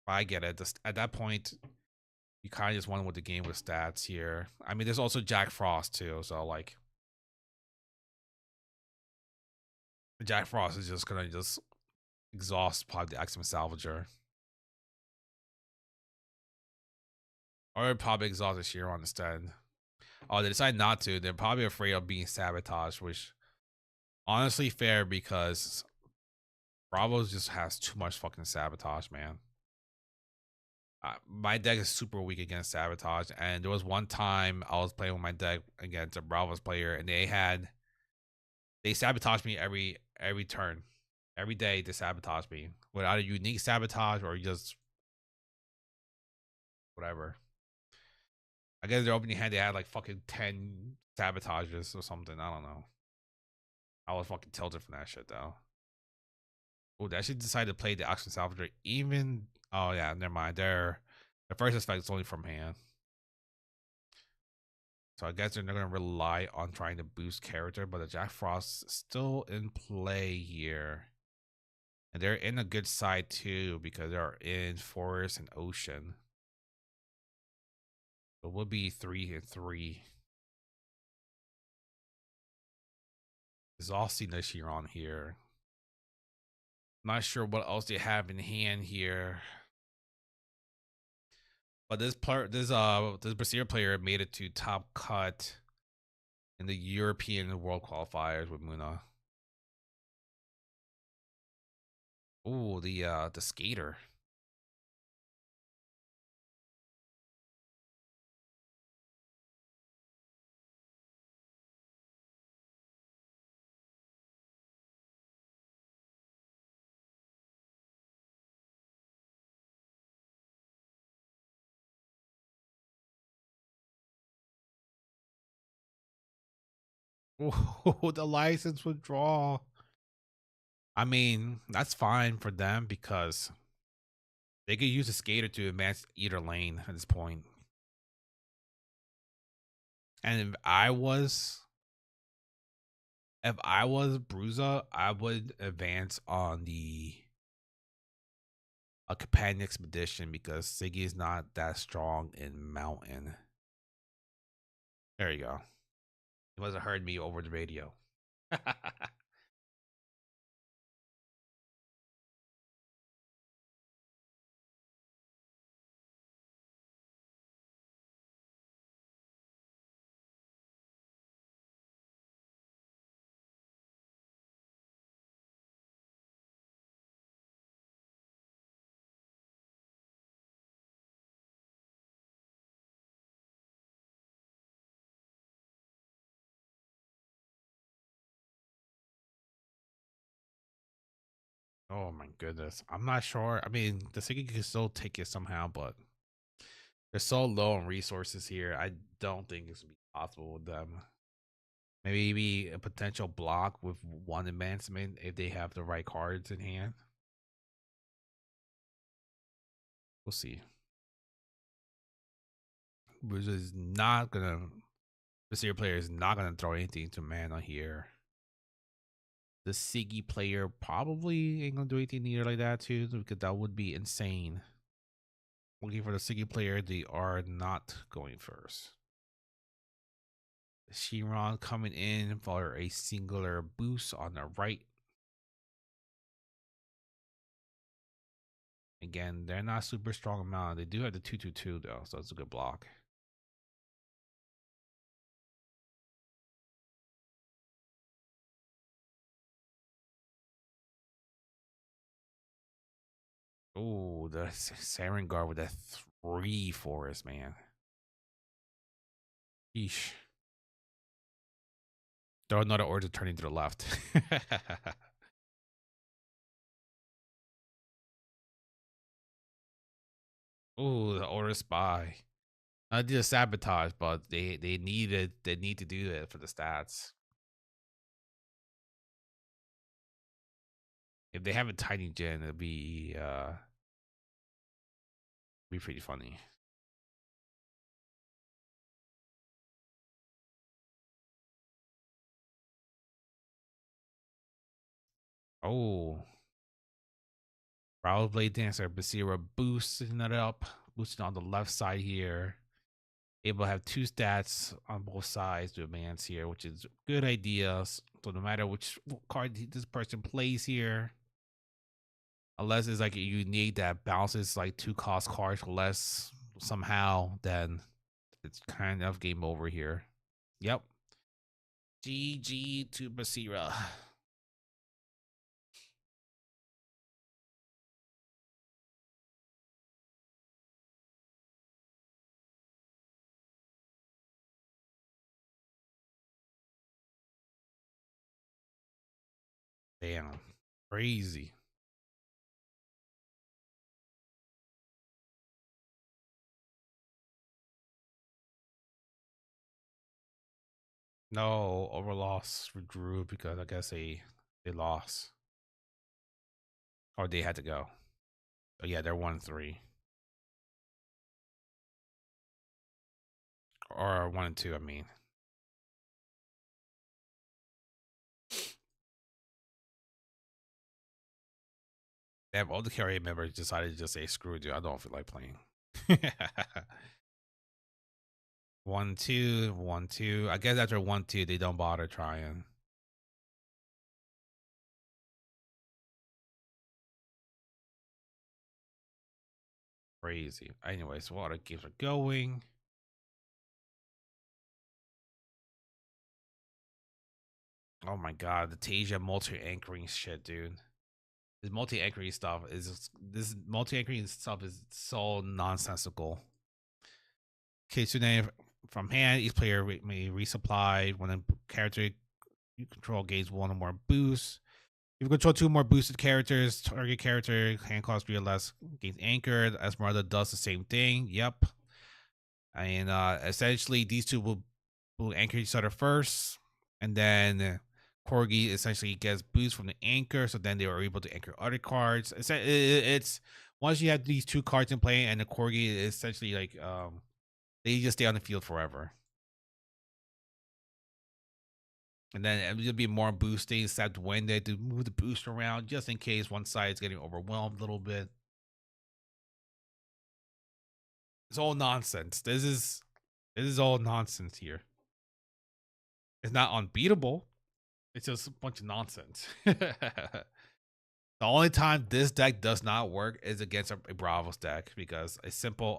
I get it. At that point, you kind of just won with the game with stats here. I mean, there's also Jack Frost too, so like Jack Frost is just gonna just exhaust probably the Axiom Salvager. Or probably exhaust the Chiron instead. Oh, they decide not to. They're probably afraid of being sabotaged, which honestly fair because Bravos just has too much fucking sabotage, man. My deck is super weak against sabotage, and there was one time I was playing with my deck against a Bravos player, and they sabotaged me every turn, every day. They sabotage me with either unique sabotage or just whatever. I guess their opening hand they had like fucking 10 sabotages or something. I don't know. I was fucking tilted from that shit though. Oh, they actually decided to play the Action Salvager even. Oh yeah, never mind. The first effect is only from hand. So I guess they're not gonna rely on trying to boost character, but the Jack Frost is still in play here. And they're in a good side too, because they're in forest and ocean. So we'll be 3-3. Exhausting this year on here. Not sure what else they have in hand here. But this Brazier player made it to top cut in the European World Qualifiers with Muna. Oh, the skater. Oh, the license withdrawal. I mean, that's fine for them because they could use a skater to advance either lane at this point. And if I was Bruiser, I would advance on a companion expedition because Siggy is not that strong in mountain. There you go. He must have heard me over the radio. Oh my goodness. I'm not sure. I mean, the City can still take it somehow, but they're so low on resources here. I don't think it's gonna be possible with them. Maybe a potential block with one advancement if they have the right cards in hand. We'll see. Wizard is not gonna. This year player is not gonna throw anything to mana here. The Siggy player probably ain't gonna do anything near like that too, because that would be insane. Looking for the Siggy player, they are not going first. Shiron coming in for a singular boost on the right. Again, they're not super strong amount. They do have the 2/2/2 though, so it's a good block. Oh, the Saren Guard with that 3 forest, man. Yeesh. Throw another order turning to the left. Oh, the order spy. I did a sabotage, but they need to do it for the stats. If they have a tiny gen, it'd be pretty funny. Oh, Proud Blade Dancer, Basira boosting it up, boosting on the left side here. Able to have 2 stats on both sides to advance here, which is good idea. So no matter which card this person plays here, unless it's like you need that bounces like 2 cost cards less somehow, then it's kind of game over here. Yep. GG to Basira. Damn. Crazy. No, over loss withdrew because I guess they lost. Or they had to go. Oh yeah, they're 1-3. Or 1-2, I mean. They all the carrier members decided to just say, screw it, dude. I don't feel like playing. 1-2, 1-2. I guess after 1-2, they don't bother trying. Crazy. Anyways, what other games are going? Oh my god, the Tasia multi-anchoring shit, dude. This multi-anchoring stuff is so nonsensical. Okay, so then from hand, each player may resupply when a character you control gains 1 or more boosts. If you control 2 more boosted characters, target character hand cost 3 or less gains anchored. Esmeralda does the same thing. Yep. And essentially, these two will anchor each other first, and then Corgi essentially gets boost from the anchor, so then they are able to anchor other cards. It's once you have these 2 cards in play, and the Corgi is essentially like they just stay on the field forever. And then it'll be more boosting, except when they do move the boost around, just in case one side is getting overwhelmed a little bit. It's all nonsense. This is all nonsense here. It's not unbeatable. It's just a bunch of nonsense. The only time this deck does not work is against a Bravos deck because a simple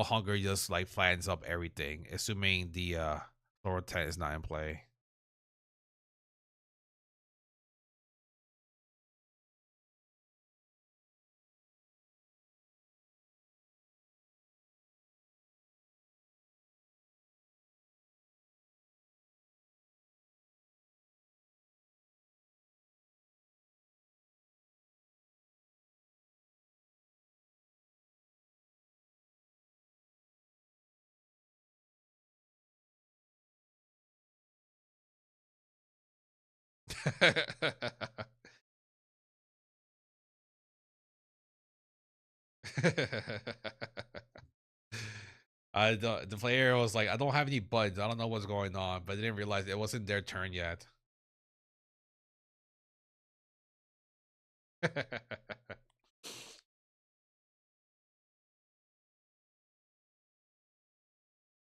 hunger just like flattens up everything, assuming the floor 10 is not in play. The player was like, I don't have any buttons. I don't know what's going on, but they didn't realize it wasn't their turn yet.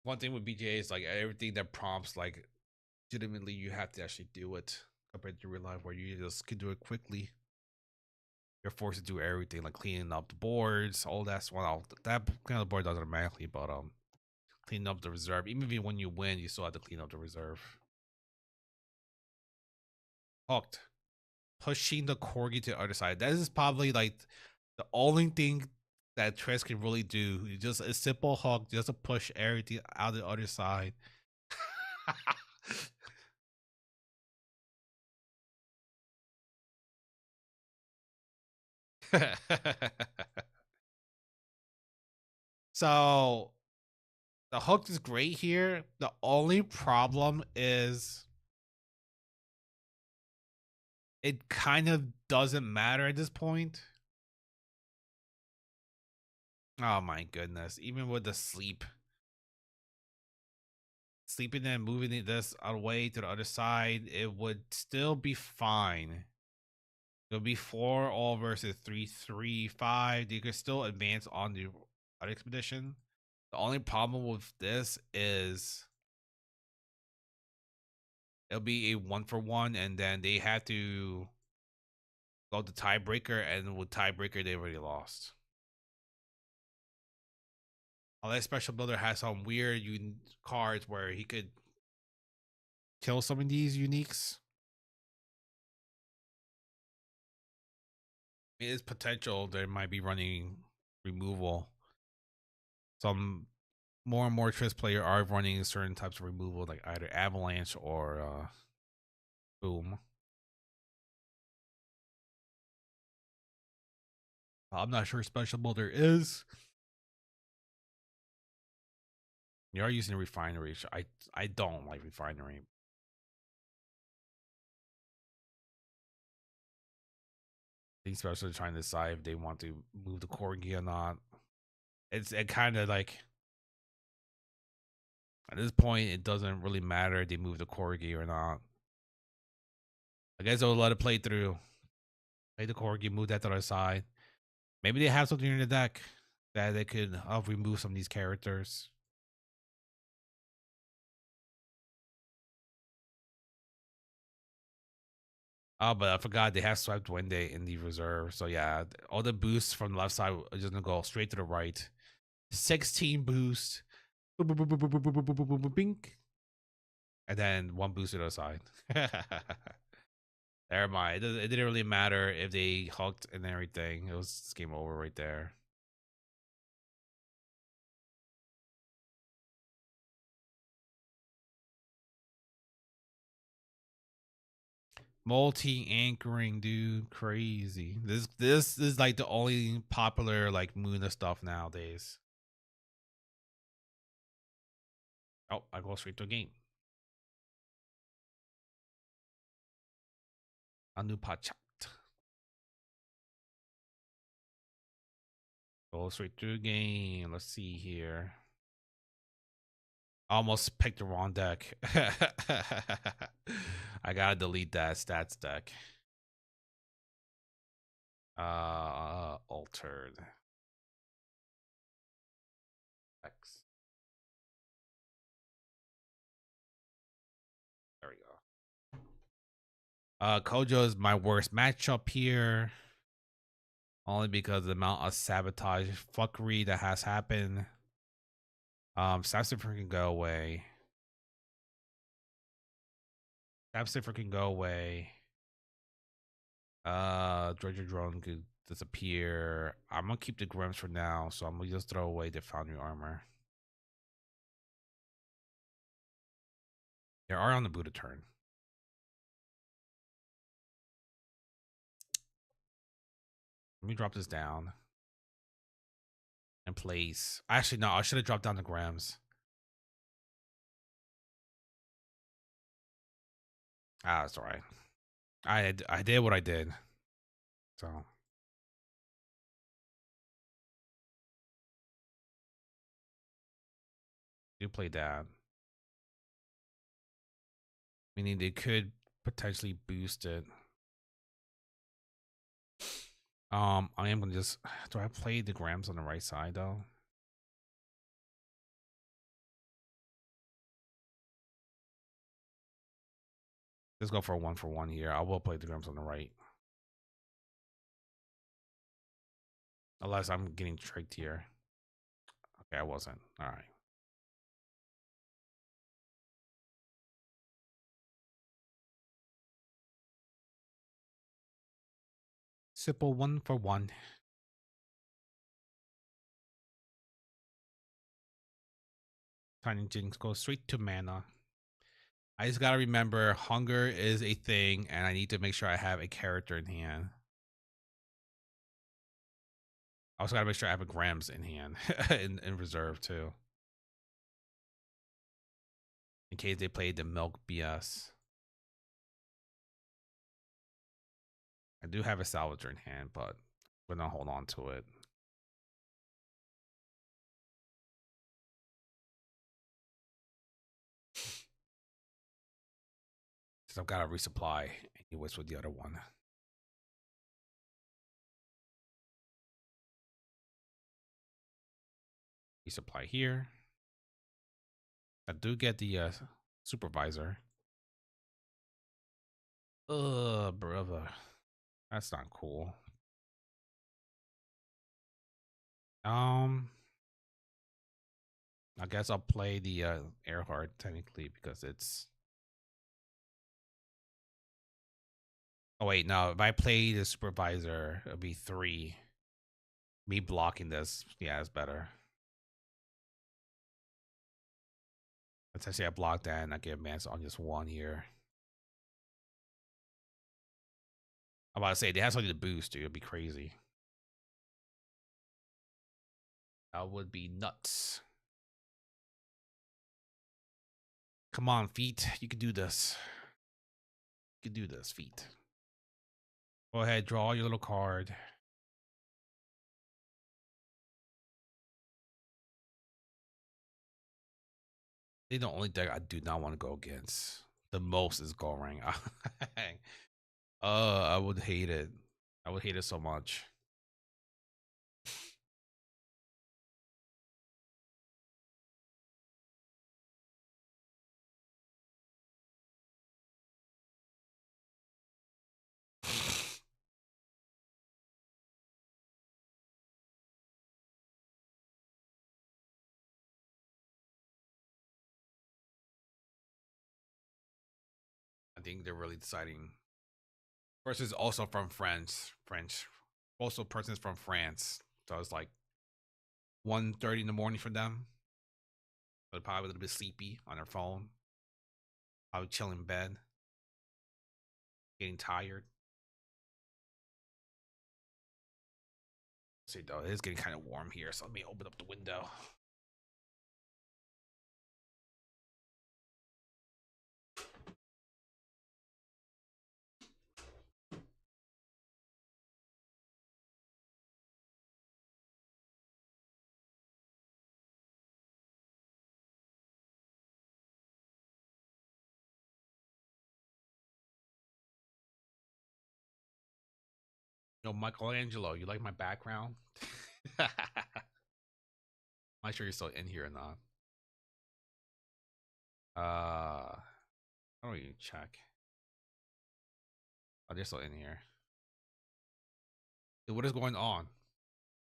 One thing with BGA is like everything that prompts, like legitimately, you have to actually do it compared to real life where you just can do it quickly. You're forced to do everything like cleaning up the boards, all that. Well, that kind of board does it automatically, but cleaning up the reserve. Even when you win, you still have to clean up the reserve. Hooked. Pushing the corgi to the other side. That is probably like the only thing that Triss can really do. Just a simple hook, just to push everything out the other side. So the hook is great here. The only problem is it kind of doesn't matter at this point. Oh my goodness. Even with the sleeping and moving this away to the other side, it would still be fine. It'll be 4 all versus 3-3-5. You could still advance on the expedition. The only problem with this is it'll be a 1-for-1, and then they have to go to tiebreaker, and with tiebreaker they already lost. Unless Special Builder has some weird cards where he could kill some of these uniques. It is potential they might be running removal. Some more and more Triss player are running certain types of removal, like either Avalanche or Boom. I'm not sure Special Builder is. You are using a refinery. I don't like refinery. I think especially trying to decide if they want to move the corgi or not. It kind of like at this point it doesn't really matter if they move the corgi or not. I guess they'll let it play through. Play the corgi, move that to the side. Maybe they have something in the deck that they could remove some of these characters. Oh, but I forgot they have Swept Winday in the reserve. So yeah, all the boosts from the left side are just gonna go straight to the right. 16 boost. Bink. And then one boost to the side. Never mind. It didn't really matter if they hooked and everything. It was just game over right there. Multi-anchoring, dude, crazy. This is like the only popular like Muna stuff nowadays. Oh, I go straight to a game. Anupachat. Go straight to a game. Let's see here. Almost picked the wrong deck. I gotta delete that stats deck. Altered. X. There we go. Kojo is my worst matchup here. Only because of the amount of sabotage fuckery that has happened. Sapsifer can go away. Sapsifer can go away. Dredger Drone could disappear. I'm gonna keep the Grims for now, so I'm gonna just throw away the Foundry Armor. They are on the Buddha turn. Let me drop this down. And place. Actually, no, I should have dropped down the Grams. Ah, that's alright. I did what I did. So do play that. Meaning they could potentially boost it. I am gonna just do I play the grams on the right side though? Let's go for a 1-for-1 here. I will play the grams on the right. Unless I'm getting tricked here. Okay, I wasn't. Alright. Simple 1-for-1. Tiny Jinx goes straight to mana. I just gotta remember hunger is a thing, and I need to make sure I have a character in hand. I also gotta make sure I have a grams in hand in reserve too. In case they play the milk BS. I do have a salvager in hand, but we're gonna hold on to it. So I've got to resupply anyways with the other one. Resupply here. I do get the supervisor. Brother. That's not cool. I guess I'll play the Earhart technically because it's. Oh wait, no. If I play the supervisor, it'll be 3. Me blocking this, yeah, is better. Essentially, I block that and I get advanced on just 1 here. I'm about to say they have something to boost, dude. It'd be crazy. That would be nuts. Come on, feet. You can do this. You can do this, feet. Go ahead, draw your little card. They're the only deck I do not want to go against. The most is Goreng. I would hate it. I would hate it so much. I think they're really deciding. Person's also from France. Also, person's from France. So it's like 1:30 in the morning for them. They're probably a little bit sleepy on their phone. Probably chilling in bed. Getting tired. See though, it is getting kind of warm here, so let me open up the window. Yo, Michelangelo, you like my background? I'm not sure you're still in here or not. I don't even check. Oh, they're still in here. Dude, what is going on?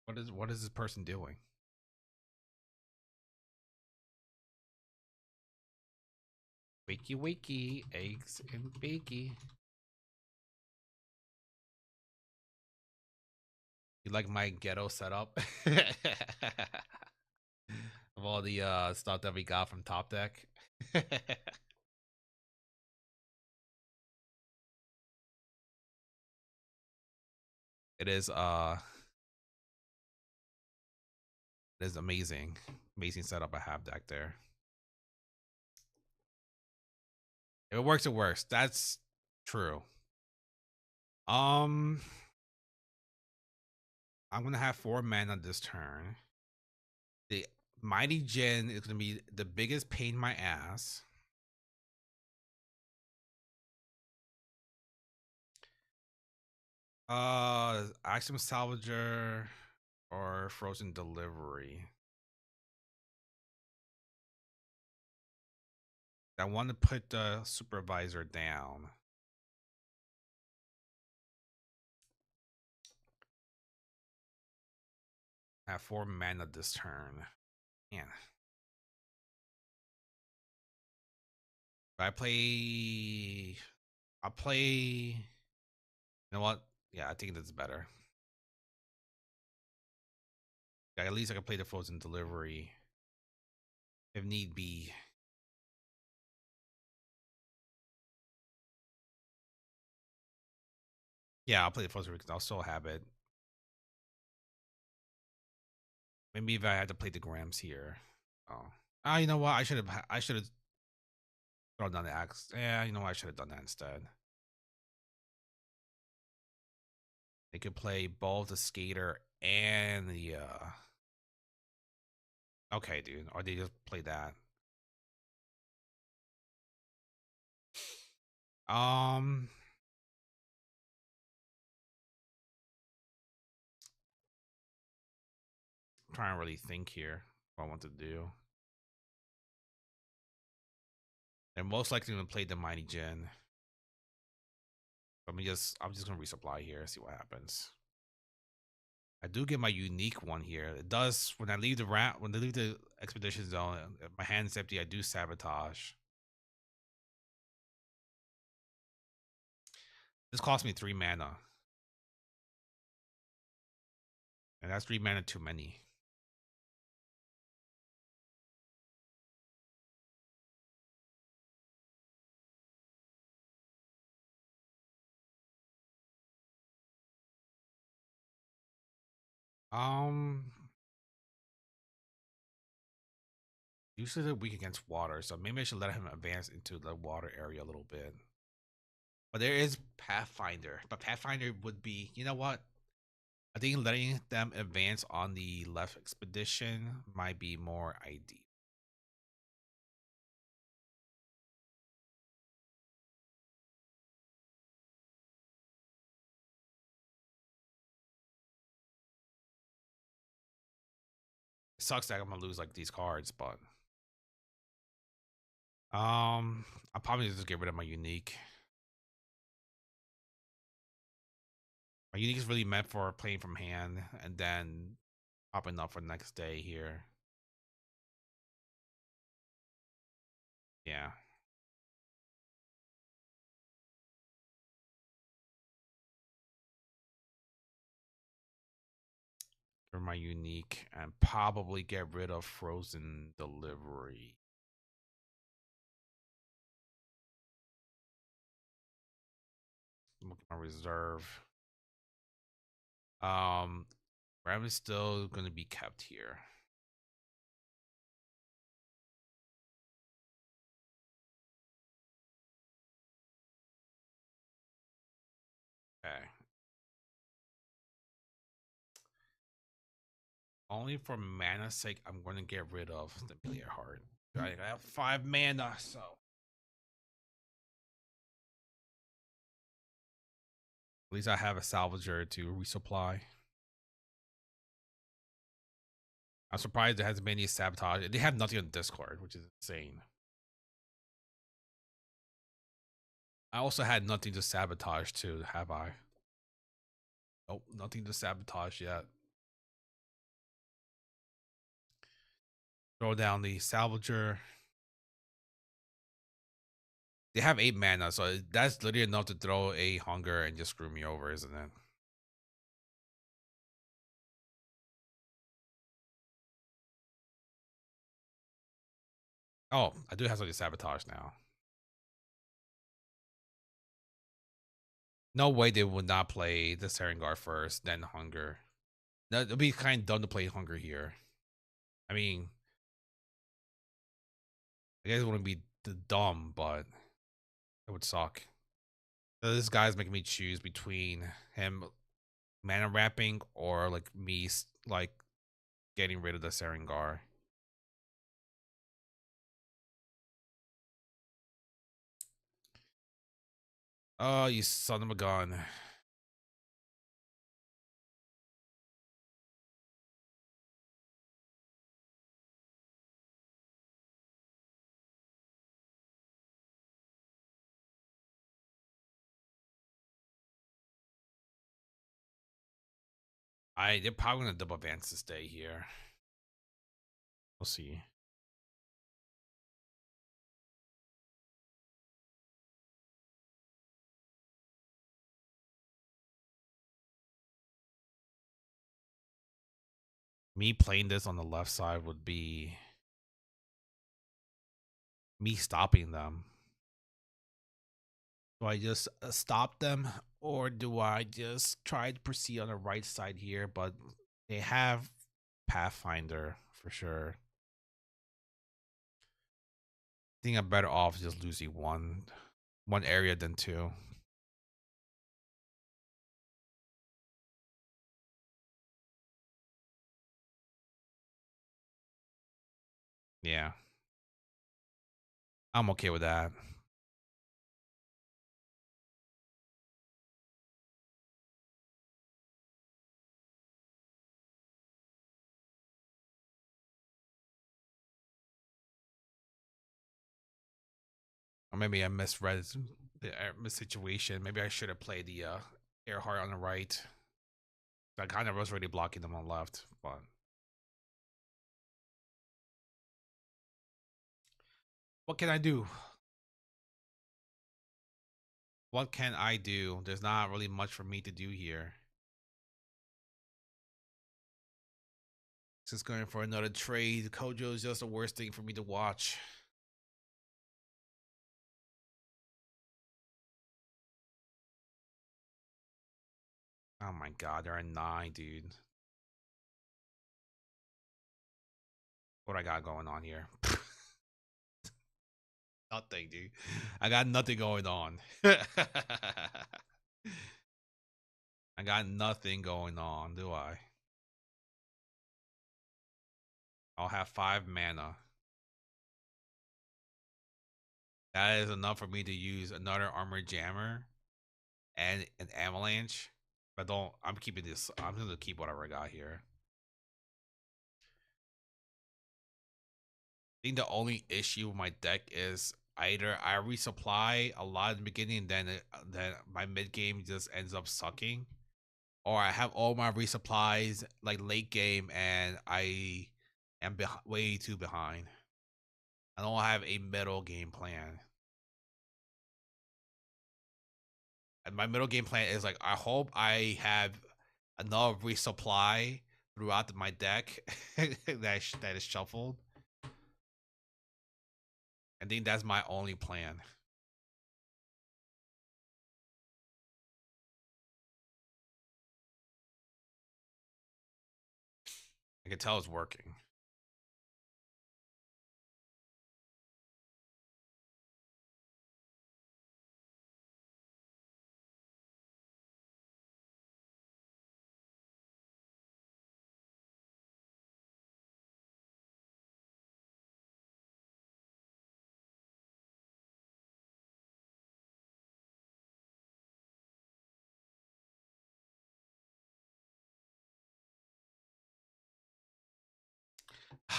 What is this person doing? Wakey wakey, eggs and bakey. You like my ghetto setup? Of all the stuff that we got from Top Deck. It is amazing. Amazing setup I have back there. If it works, it works. That's true. Um, I'm gonna have 4 mana this turn. The Mighty Jin is gonna be the biggest pain in my ass. Axiom Salvager or Frozen Delivery. I want to put the Supervisor down. I have 4 mana this turn. Man. I play. I'll play. You know what? Yeah, I think that's better. Yeah, at least I can play the Frozen Delivery if need be. Yeah, I'll play the Frozen because I'll still have it. Maybe if I had to play the Grams here. Oh. Ah, you know what? I should have thrown down the axe. Yeah, you know what? I should have done that instead. They could play both the skater and the okay, dude. Or they just play that. I'm trying to really think here what I want to do. They're most likely gonna play the Mighty Jin. I'm just gonna resupply here, see what happens. I do get my unique one here. It does when I leave the when I leave the expedition zone, if my hand's empty, I do sabotage. This cost me 3 mana. And that's 3 mana too many. Um Usually they're weak against water, so maybe I should let him advance into the water area a little bit. But there is Pathfinder. But Pathfinder would be, you know what? I think letting them advance on the left expedition might be more ideal. It sucks that I'm gonna lose like these cards, but I'll probably just get rid of my unique. My unique is really meant for playing from hand and then popping up for the next day here. Yeah. For my unique and probably get rid of Frozen Delivery. Look at my reserve. Ram is still gonna be kept here. Okay. Only for mana's sake, I'm gonna get rid of the Amelia Heart. I have 5 mana, so at least I have a salvager to resupply. I'm surprised there hasn't been any sabotage. They have nothing on Discord, which is insane. I also had nothing to sabotage too, have I? Nope, nothing to sabotage yet. Throw down the salvager. They have 8 mana, so that's literally enough to throw a hunger and just screw me over, isn't it? Oh, I do have something to sabotage now. No way they would not play the Serengar first, then Hunger. That would be kind of dumb to play Hunger here. I mean, I guess it wouldn't be dumb, but it would suck. So this guy's making me choose between him mana wrapping or like me like getting rid of the Serengar. Oh, you son of a gun. They're probably gonna double advance to stay here. We'll see. Me playing this on the left side would be me stopping them. Do I just stop them, or do I just try to proceed on the right side here? But they have Pathfinder for sure. I think I'm better off just losing one area than two. Yeah, I'm okay with that. Or maybe I misread the situation. Maybe I should have played the Earhart on the right. I kind of was already blocking them on left, but what can I do? What can I do? There's not really much for me to do here. Just going for another trade. Kojo is just the worst thing for me to watch. Oh my god, they're a 9, dude. What I got going on here? Nothing, dude. I got nothing going on. I got nothing going on, do I? I'll have 5 mana. That is enough for me to use another armor jammer and an avalanche. But don't. I'm keeping this. I'm gonna keep whatever I got here. I think the only issue with my deck is either I resupply a lot in the beginning, and then my mid game just ends up sucking, or I have all my resupplies like late game and I am way too behind. I don't have a middle game plan. And my middle game plan is like I hope I have enough resupply throughout my deck that is shuffled. I think that's my only plan. I can tell it's working.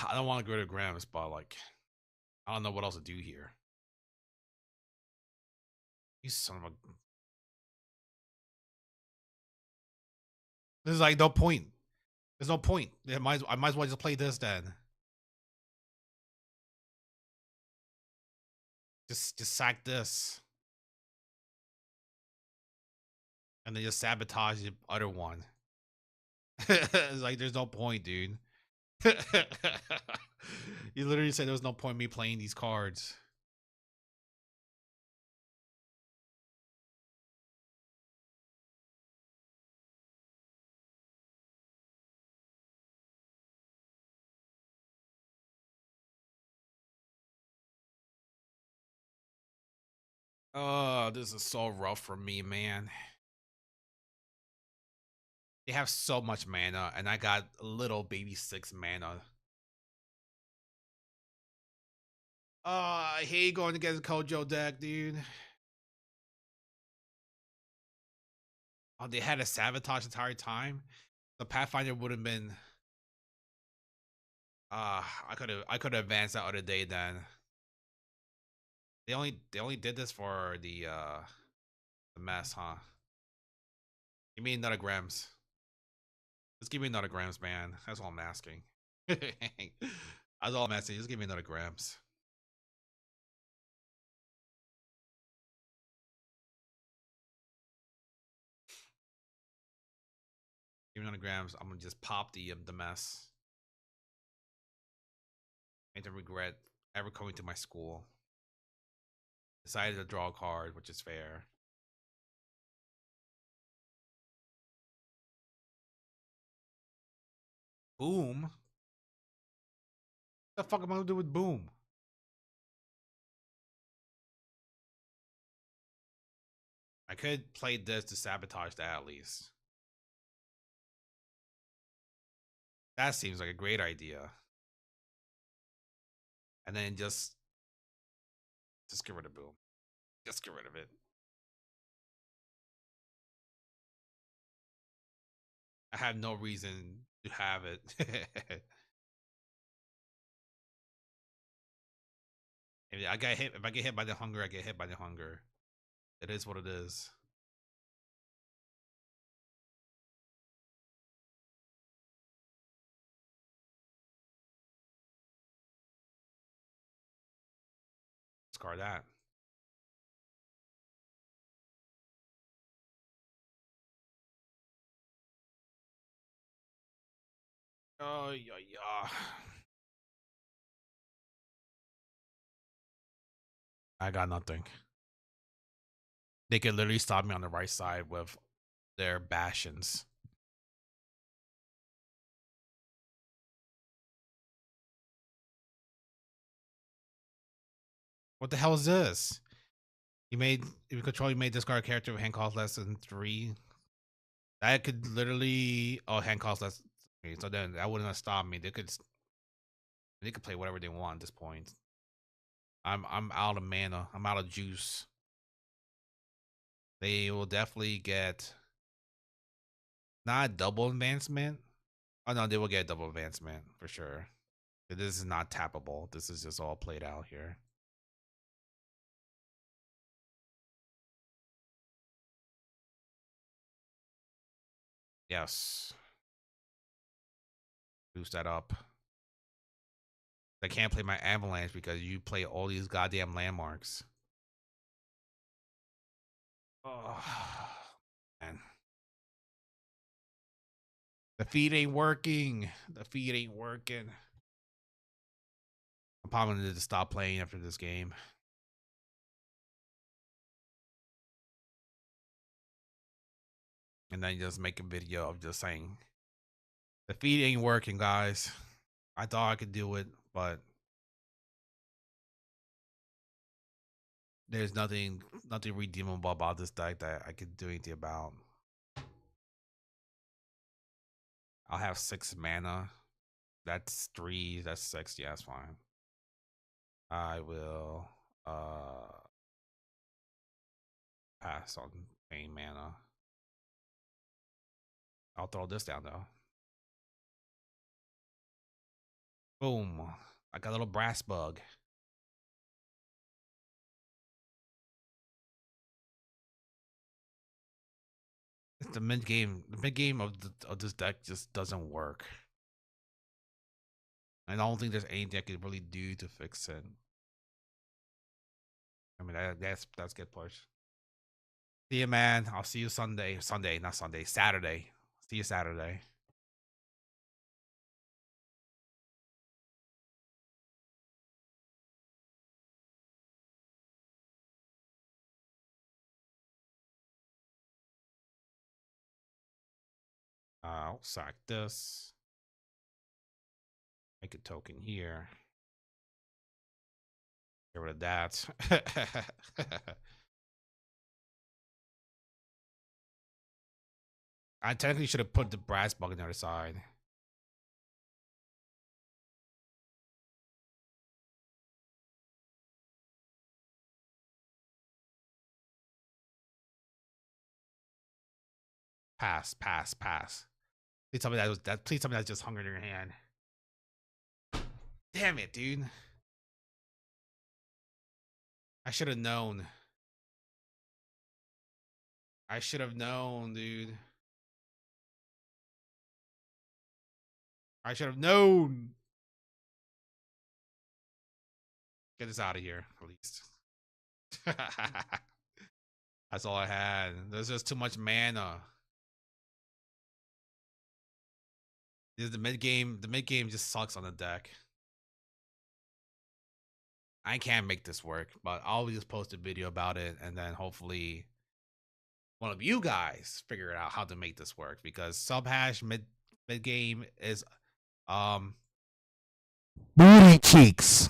I don't want to go to Grams, but like I don't know what else to do here. You son of a. There's like no point. There's no point. I might as well just play this then. Just sack this. And then just sabotage the other one. It's like there's no point, dude. You literally said there was no point in me playing these cards. Oh, this is so rough for me, man. They have so much mana, and I got a little baby 6 mana. I hate going against Kojo deck, dude. Oh, they had a sabotage the entire time. The Pathfinder would have been. I could have advanced that other day then. They only did this for the mess, huh? Give me another grams. Just give me another grams, man. That's all I'm asking. That's all I'm asking. Just give me another grams. Give me another grams. I'm gonna just pop the mess. Made to regret ever coming to my school. Decided to draw a card, which is fair. Boom. What the fuck am I gonna do with boom? I could play this to sabotage that at least. That seems like a great idea. And then just get rid of boom. Just get rid of it. I have no reason to have it. If I get hit by the hunger, I get hit by the hunger. It is what it is. Discard that. Oh yeah, yeah. I got nothing. They could literally stop me on the right side with their bastions. What the hell is this? You control, you made discard a character with hand cost less than 3. That could literally hand cost less than 3. So then that wouldn't have stopped me. They could play whatever they want at this point. I'm out of mana. I'm out of juice. They will definitely get not double advancement. Oh no, they will get double advancement for sure. This is not tappable. This is just all played out here. Yes. Boost that up. I can't play my avalanche because you play all these goddamn landmarks. Oh man. The feed ain't working. The feed ain't working. I'm probably gonna need to stop playing after this game. And then just make a video of just saying the feed ain't working, guys. I thought I could do it, but there's nothing redeemable about this deck that I could do anything about. I'll have 6 mana. That's 3. That's 6. Yeah, that's fine. I will pass on main mana. I'll throw this down though. Boom. I got a little brass bug. The mid game of this deck just doesn't work. I don't think there's anything I could really do to fix it. I mean, that's good push. See you, man. I'll see you Sunday. Sunday, not Sunday. Saturday. See you Saturday. I'll sack this. Make a token here. Get rid of that. I technically should have put the brass bug on the other side. Pass, pass, pass. Please tell me that was that. Please tell me that's just hunger in your hand. Damn it, dude. I should have known. I should have known, dude. I should have known. Get this out of here, at least. That's all I had. There's just too much mana. The mid game. The mid game just sucks on the deck. I can't make this work, but I'll just post a video about it, and then hopefully one of you guys figure out how to make this work, because Subhash mid game is um booty cheeks.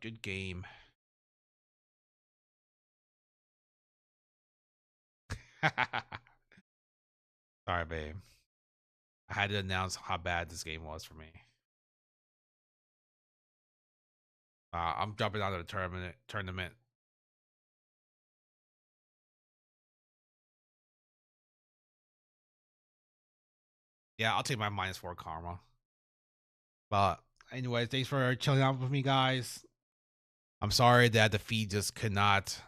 Good game. Sorry, babe. I had to announce how bad this game was for me. I'm jumping out of the tournament. Yeah, I'll take my -4 karma. But anyway, thanks for chilling out with me, guys. I'm sorry that the feed just could not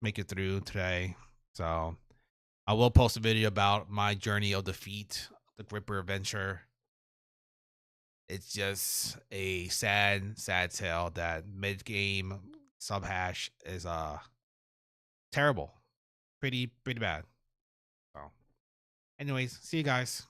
make it through today. So I will post a video about my journey of defeat, the Gripper adventure. It's just a sad tale that mid game Subhash is terrible, pretty bad. So, anyways, see you guys.